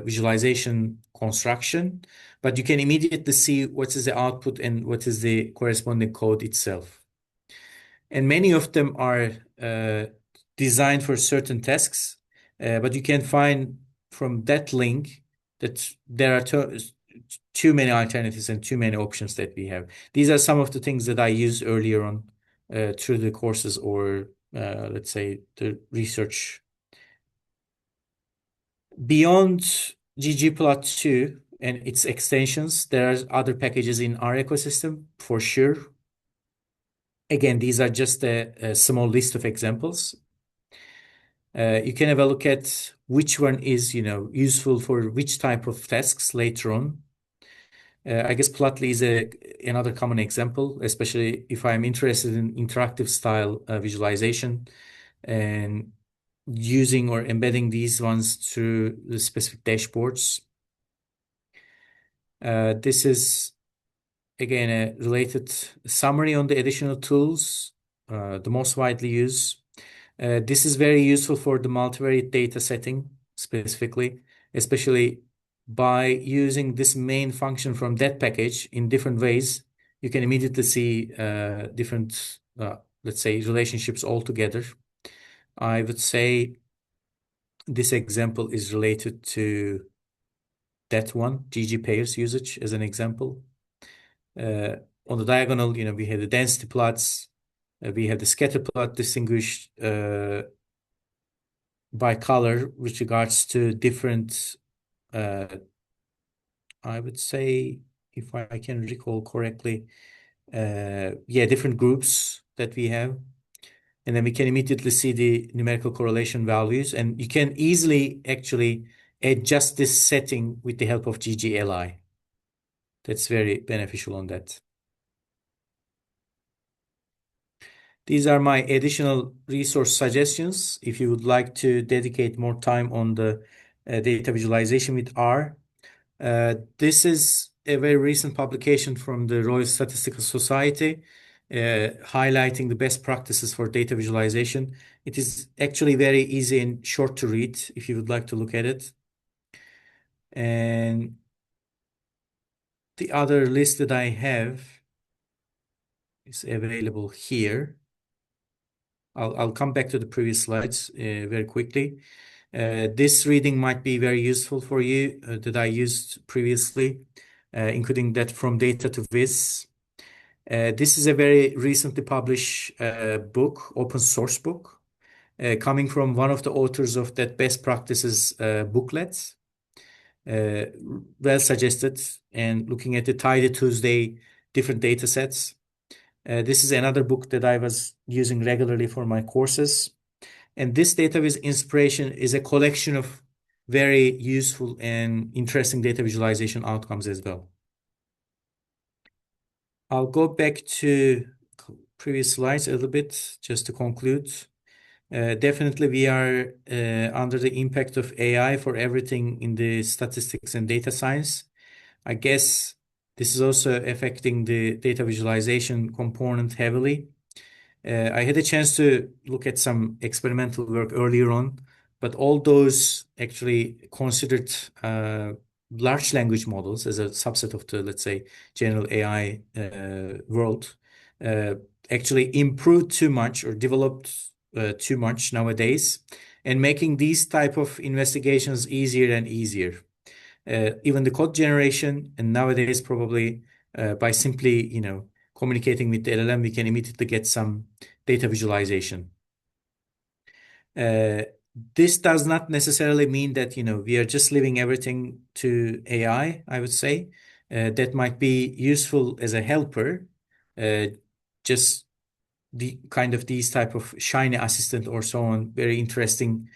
visualization construction, but you can immediately see what is the output and what is the corresponding code itself. And many of them are designed for certain tasks, but you can find from that link that there are too many alternatives and too many options that we have. These are some of the things that I used earlier on through the courses or let's say the research. Beyond ggplot2 and its extensions, there are other packages in our ecosystem for sure. Again, these are just a small list of examples. You can have a look at which one is, useful for which type of tasks later on. I guess Plotly is another common example, especially if I'm interested in interactive style visualization and using or embedding these ones through the specific dashboards. This is again a related summary on the additional tools, the most widely used. This is very useful for the multivariate data setting specifically, especially by using this main function from that package in different ways. You can immediately see different, let's say, relationships all together. I would say this example is related to that one, ggpairs usage as an example. On the diagonal, we have the density plots. We have the scatter plot distinguished by color with regards to different, I would say, if I can recall correctly, different groups that we have. And then we can immediately see the numerical correlation values. And you can easily actually adjust this setting with the help of ggli. That's very beneficial on that. These are my additional resource suggestions. If you would like to dedicate more time on the data visualization with R, this is a very recent publication from the Royal Statistical Society, highlighting the best practices for data visualization. It is actually very easy and short to read if you would like to look at it. And the other list that I have is available here. I'll come back to the previous slides very quickly. This reading might be very useful for you that I used previously, including that from data to viz. This is a very recently published book, open source book, coming from one of the authors of that best practices booklet. Well suggested, and looking at the Tidy Tuesday different data sets. This is another book that I was using regularly for my courses. And this database inspiration is a collection of very useful and interesting data visualization outcomes as well. I'll go back to previous slides a little bit just to conclude. Definitely we are under the impact of AI for everything in the statistics and data science. I guess this is also affecting the data visualization component heavily. I had a chance to look at some experimental work earlier on, but all those actually considered large language models as a subset of the, let's say, general AI world, actually improved too much or developed too much nowadays, and making these type of investigations easier and easier. Even the code generation, and nowadays probably by simply, communicating with the LLM, we can immediately get some data visualization. This does not necessarily mean that, we are just leaving everything to AI, I would say. That might be useful as a helper, just the kind of these type of shiny assistant or so on, very interesting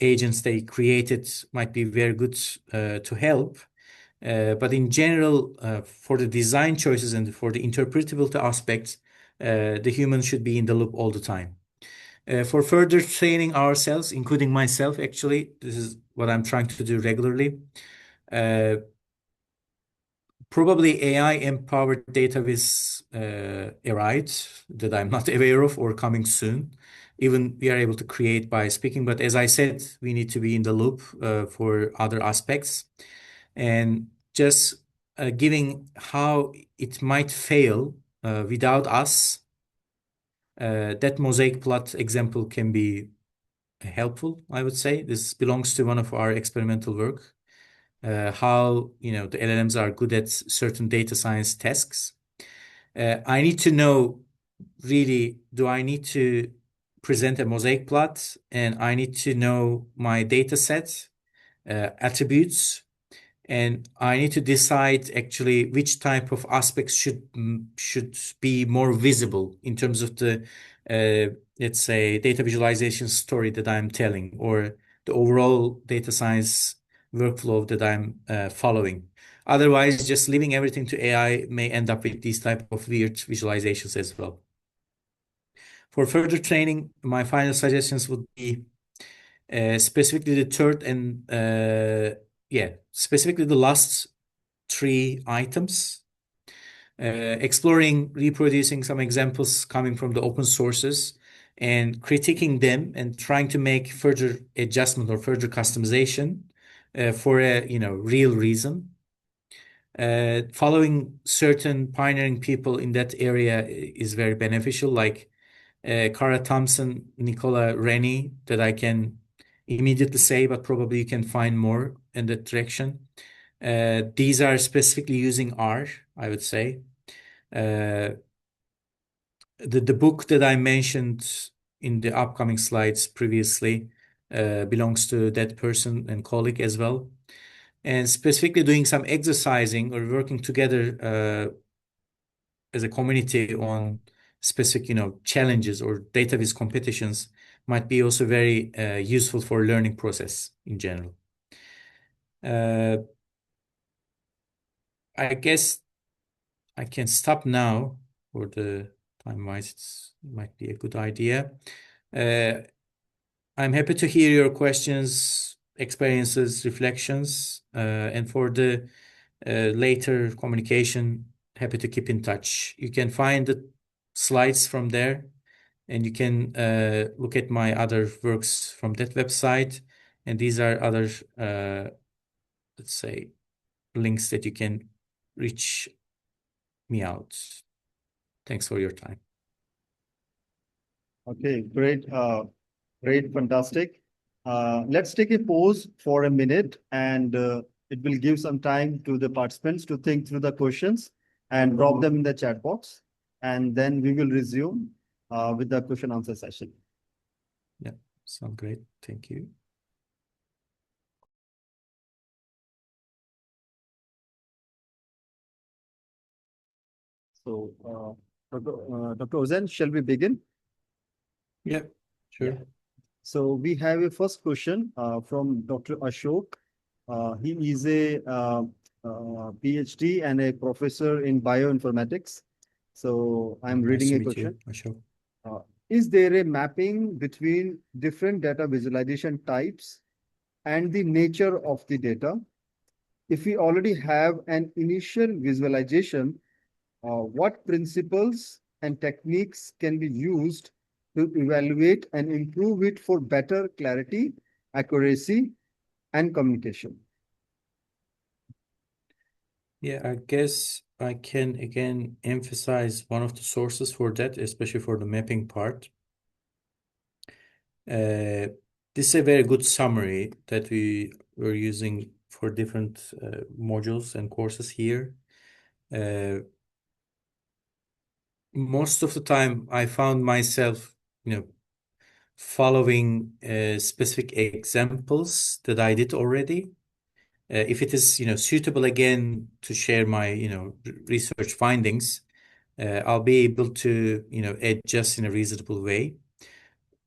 agents they created might be very good to help. But in general, for the design choices and for the interpretability aspects, the human should be in the loop all the time. For further training ourselves, including myself, actually, this is what I'm trying to do regularly. Probably AI-empowered database arrived that I'm not aware of or coming soon. Even we are able to create by speaking, but as I said, we need to be in the loop for other aspects. And just giving how it might fail without us, that mosaic plot example can be helpful, I would say. This belongs to one of our experimental work. How the LLMs are good at certain data science tasks. I need to know really, do I need to present a mosaic plot, and I need to know my data set attributes, and I need to decide actually which type of aspects should be more visible in terms of the let's say data visualization story that I'm telling, or the overall data science workflow that I'm following. Otherwise, just leaving everything to AI may end up with these type of weird visualizations as well. For further training, my final suggestions would be specifically the third and specifically the last three items. Exploring, reproducing some examples coming from the open sources and critiquing them and trying to make further adjustment or further customization for a real reason. Following certain pioneering people in that area is very beneficial, like Cara Thompson, Nicola Rennie, that I can immediately say, but probably you can find more in that direction. These are specifically using R, I would say. The book that I mentioned in the upcoming slides previously belongs to that person and colleague as well. And specifically doing some exercising or working together as a community on specific, challenges or data viz competitions might be also very useful for learning process in general. I guess I can stop now for the time-wise. It might be a good idea. I'm happy to hear your questions, experiences, reflections, and for the later communication, happy to keep in touch. You can find the slides from there, and you can look at my other works from that website. And these are other, let's say, links that you can reach me out. Thanks for your time. Okay, great, fantastic. Let's take a pause for a minute, and it will give some time to the participants to think through the questions and drop them in the chat box. And then we will resume with the question answer session. Yeah, sounds great. Thank you. So, Dr. Ozan, shall we begin? Yeah, sure. Yeah. So we have a first question from Dr. Ashok. He is a PhD and a professor in bioinformatics. So I'm Nice reading to a meet question. you, Ashok. Is there a mapping between different data visualization types and the nature of the data? If we already have an initial visualization, what principles and techniques can be used to evaluate and improve it for better clarity, accuracy, and communication? Yeah, I guess I can again emphasize one of the sources for that, especially for the mapping part. This is a very good summary that we were using for different modules and courses here. Most of the time, I found myself, following specific examples that I did already. If it is, suitable again to share my, research findings, I'll be able to, adjust in a reasonable way.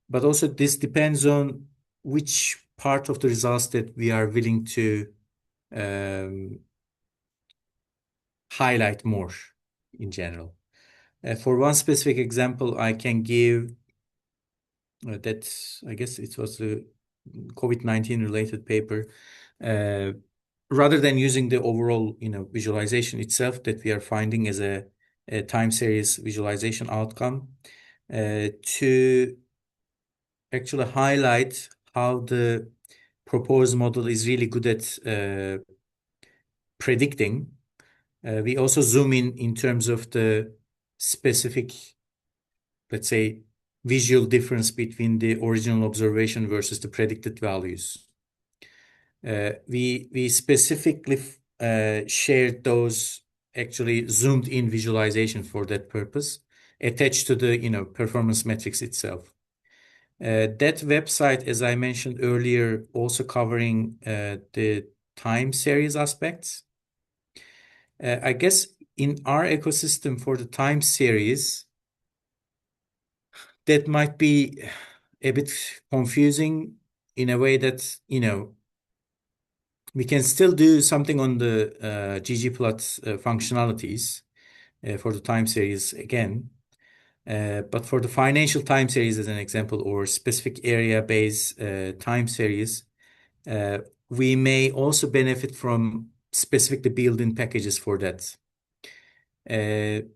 But also this depends on which part of the results that we are willing to highlight more in general. For one specific example, I can give that I guess it was a COVID-19 related paper. Rather than using the overall, visualization itself that we are finding as a time series visualization outcome, to actually highlight how the proposed model is really good at predicting. We also zoom in terms of the specific, let's say, visual difference between the original observation versus the predicted values. We specifically shared those actually zoomed in visualization for that purpose, attached to the performance metrics itself. That website, as I mentioned earlier, also covering the time series aspects. I guess in our ecosystem for the time series, that might be a bit confusing in a way that, we can still do something on the ggplot functionalities for the time series again. But for the financial time series, as an example, or specific area-based time series, we may also benefit from specifically built-in packages for that. And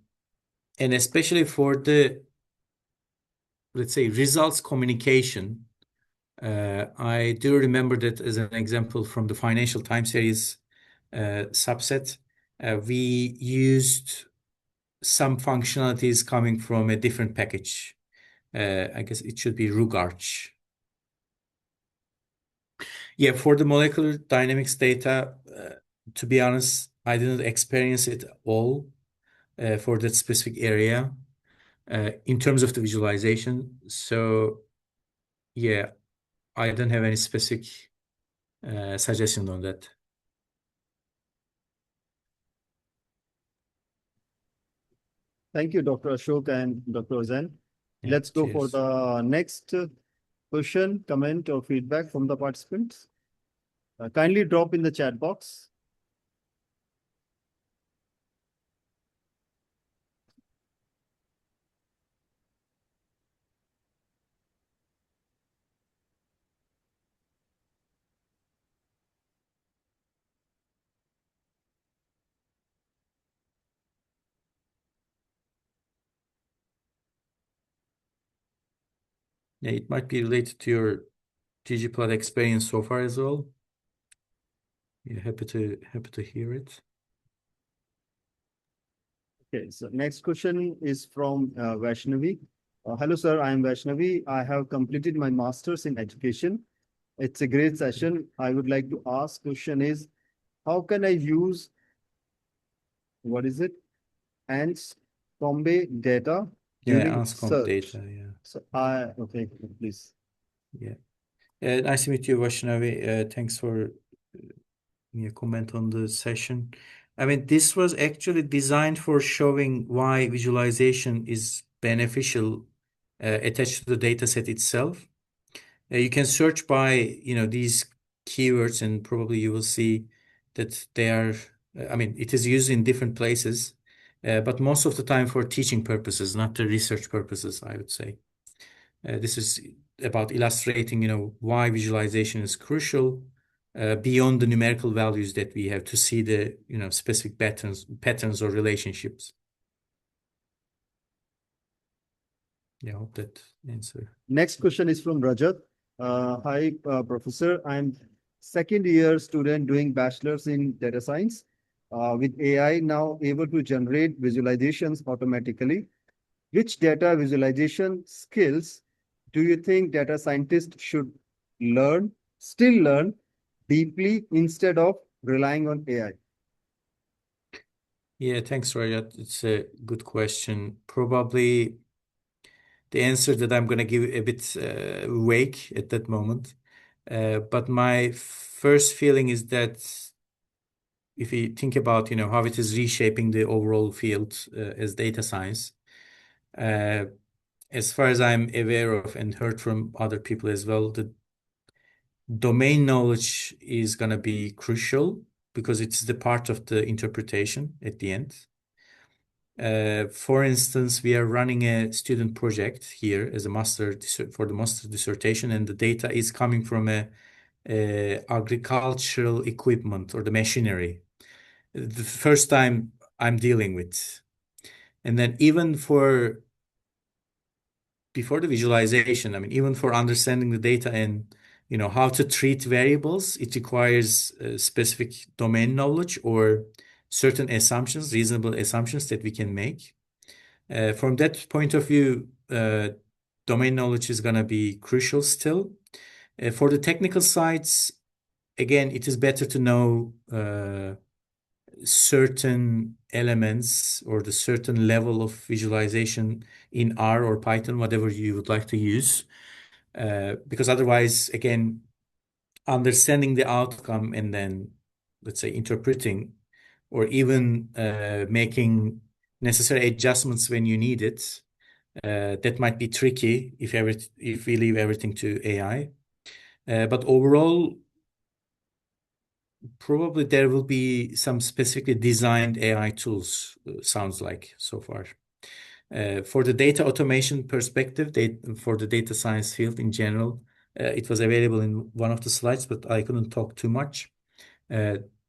especially for the, let's say, results communication, I do remember that as an example from the financial time series subset, we used some functionalities coming from a different package. I guess it should be RUGARCH. Yeah, for the molecular dynamics data, to be honest, I didn't experience it all for that specific area in terms of the visualization. So, yeah, I don't have any specific suggestion on that. Thank you, Dr. Ashok and Dr. Ozan. Yeah, Let's go for cheers. the next question, comment, or feedback from the participants. Kindly drop in the chat box. Yeah, it might be related to your ggplot experience so far as well. Yeah, happy to hear it. Okay, so next question is from Vaishnavi. Hello, sir. I am Vaishnavi. I have completed my master's in education. It's a great session. I would like to ask question is, how can I use, what is it? Ants Combe data Yeah, during Anscomp search. data. Yeah. So okay, please. Yeah. Nice to meet you, Vaishnavi. Thanks for your comment on the session. I mean, this was actually designed for showing why visualization is beneficial attached to the data set itself. You can search by, these keywords, and probably you will see that they are, I mean, it is used in different places, but most of the time for teaching purposes, not the research purposes, I would say. This is about illustrating, why visualization is crucial beyond the numerical values that we have to see the, specific patterns or relationships. Yeah, I hope that answer. Next question is from Rajat. Hi, Professor. I'm second year student doing bachelor's in data science. With AI now able to generate visualizations automatically, which data visualization skills do you think data scientists should still learn deeply instead of relying on AI? Yeah, thanks, Rajat. It's a good question. Probably the answer that I'm going to give a bit vague at that moment. But my first feeling is that if you think about, how it is reshaping the overall field as data science, as far as I'm aware of and heard from other people as well, domain knowledge is going to be crucial because it's the part of the interpretation at the end. For instance, we are running a student project here as a for the master dissertation, and the data is coming from a agricultural equipment or the machinery. The first time I'm dealing with. And then even before the visualization, I mean, even for understanding the data and how to treat variables, it requires specific domain knowledge or certain assumptions, reasonable assumptions that we can make. From that point of view, domain knowledge is going to be crucial still. For the technical sides, again, it is better to know certain elements or the certain level of visualization in R or Python, whatever you would like to use. Because otherwise, again, understanding the outcome and then, let's say, interpreting or even making necessary adjustments when you need it, that might be tricky if we leave everything to AI. But overall, probably there will be some specifically designed AI tools, sounds like so far. For the data automation perspective, for the data science field in general, it was available in one of the slides, but I couldn't talk too much.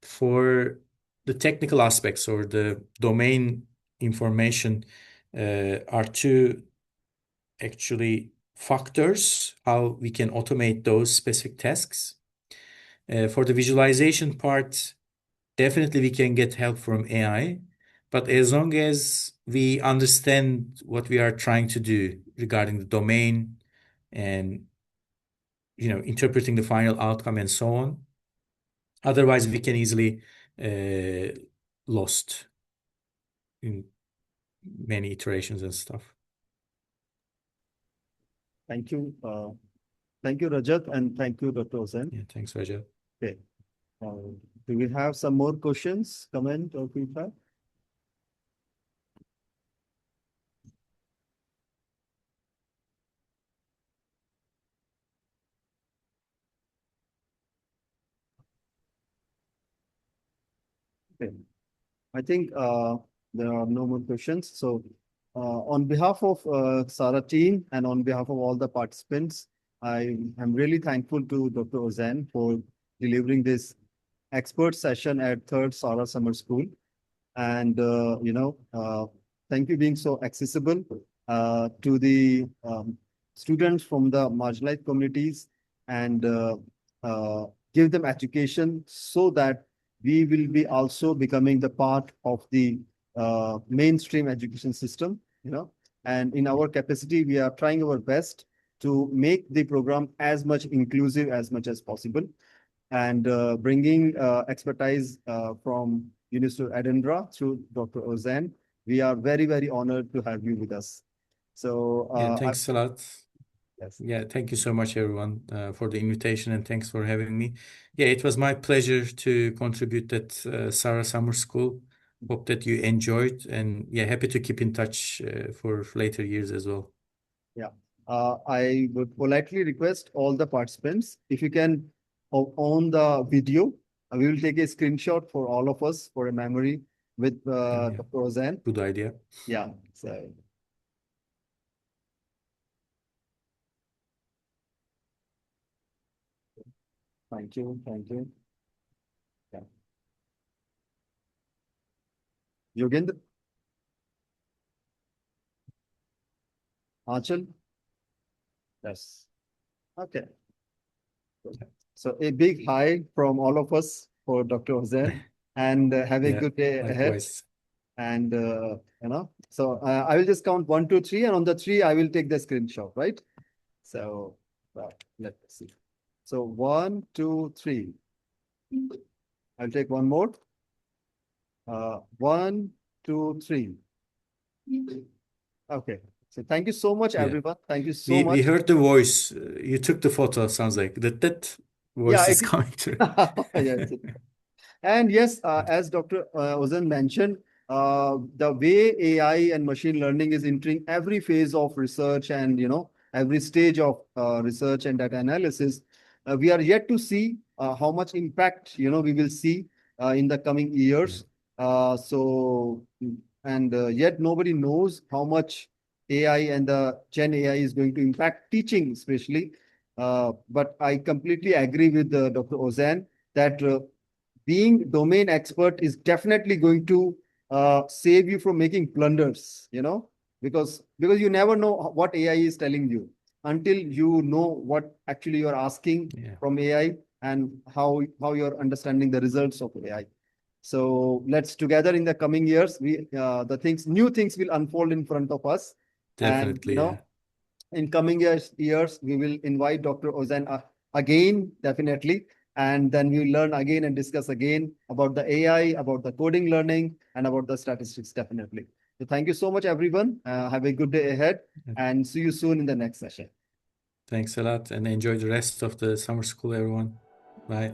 For the technical aspects or the domain information are two actually factors how we can automate those specific tasks. For the visualization part, definitely we can get help from AI, but as long as we understand what we are trying to do regarding the domain and interpreting the final outcome and so on, otherwise we can easily lost in many iterations and stuff. Thank you. Thank you, Rajat, and thank you, Dr. Ozan. Yeah, thanks, Rajat. Okay. Do we have some more questions, comment, or feedback? Okay. I think there are no more questions. So on behalf of SARA team and on behalf of all the participants, I am really thankful to Dr. Ozan for delivering this expert session at third SARA Summer School. And, thank you being so accessible to the students from the marginalized communities and give them education so that we will be also becoming the part of the mainstream education system, and in our capacity, we are trying our best to make the program as much inclusive as much as possible and bringing expertise from University of Edinburgh through Dr. Ozan. We are very, very honored to have you with us. So yeah, thanks a lot. Yes. Yeah, thank you so much, everyone, for the invitation and thanks for having me. Yeah, it was my pleasure to contribute at SARA Summer School. Hope that you enjoyed and yeah, happy to keep in touch for later years as well. Yeah, I would politely request all the participants, if you can on the video, we will take a screenshot for all of us for a memory with Yeah. Dr. Ozan. Good idea. Yeah, so. Thank you, thank you. Yeah. Yogendra? Achal? Yes. Okay. So a big hi from all of us for Dr. Ozan and have a Yeah, good day ahead. likewise. And, so I will just count 1, 2, 3, and on the 3, I will take the screenshot, right? So, let's see. So 1, 2, 3. I'll take one more. 1, 2, 3. Okay. So thank you so much, Yeah. everyone. Thank you so much. We heard the voice. You took the photo, sounds like that voice is coming through. Yes. And yes, as Dr. Ozan mentioned, the way AI and machine learning is entering every phase of research and, every stage of research and data analysis, we are yet to see how much impact, we will see in the coming years. Yet nobody knows how much AI and the Gen AI is going to impact teaching, especially. But I completely agree with Dr. Ozan that being domain expert is definitely going to save you from making blunders, because you never know what AI is telling you until you know what actually you're asking from AI and how you're understanding the results of AI. So let's together in the coming years, new things will unfold in front of us. Definitely, And in coming years, we will invite Dr. Ozan again, definitely. And then we will learn again and discuss again about the AI, about the coding learning, and about the statistics, definitely. So thank you so much, everyone. Have a good day ahead, and see you soon in the next session. Thanks a lot, and enjoy the rest of the summer school, everyone. Bye.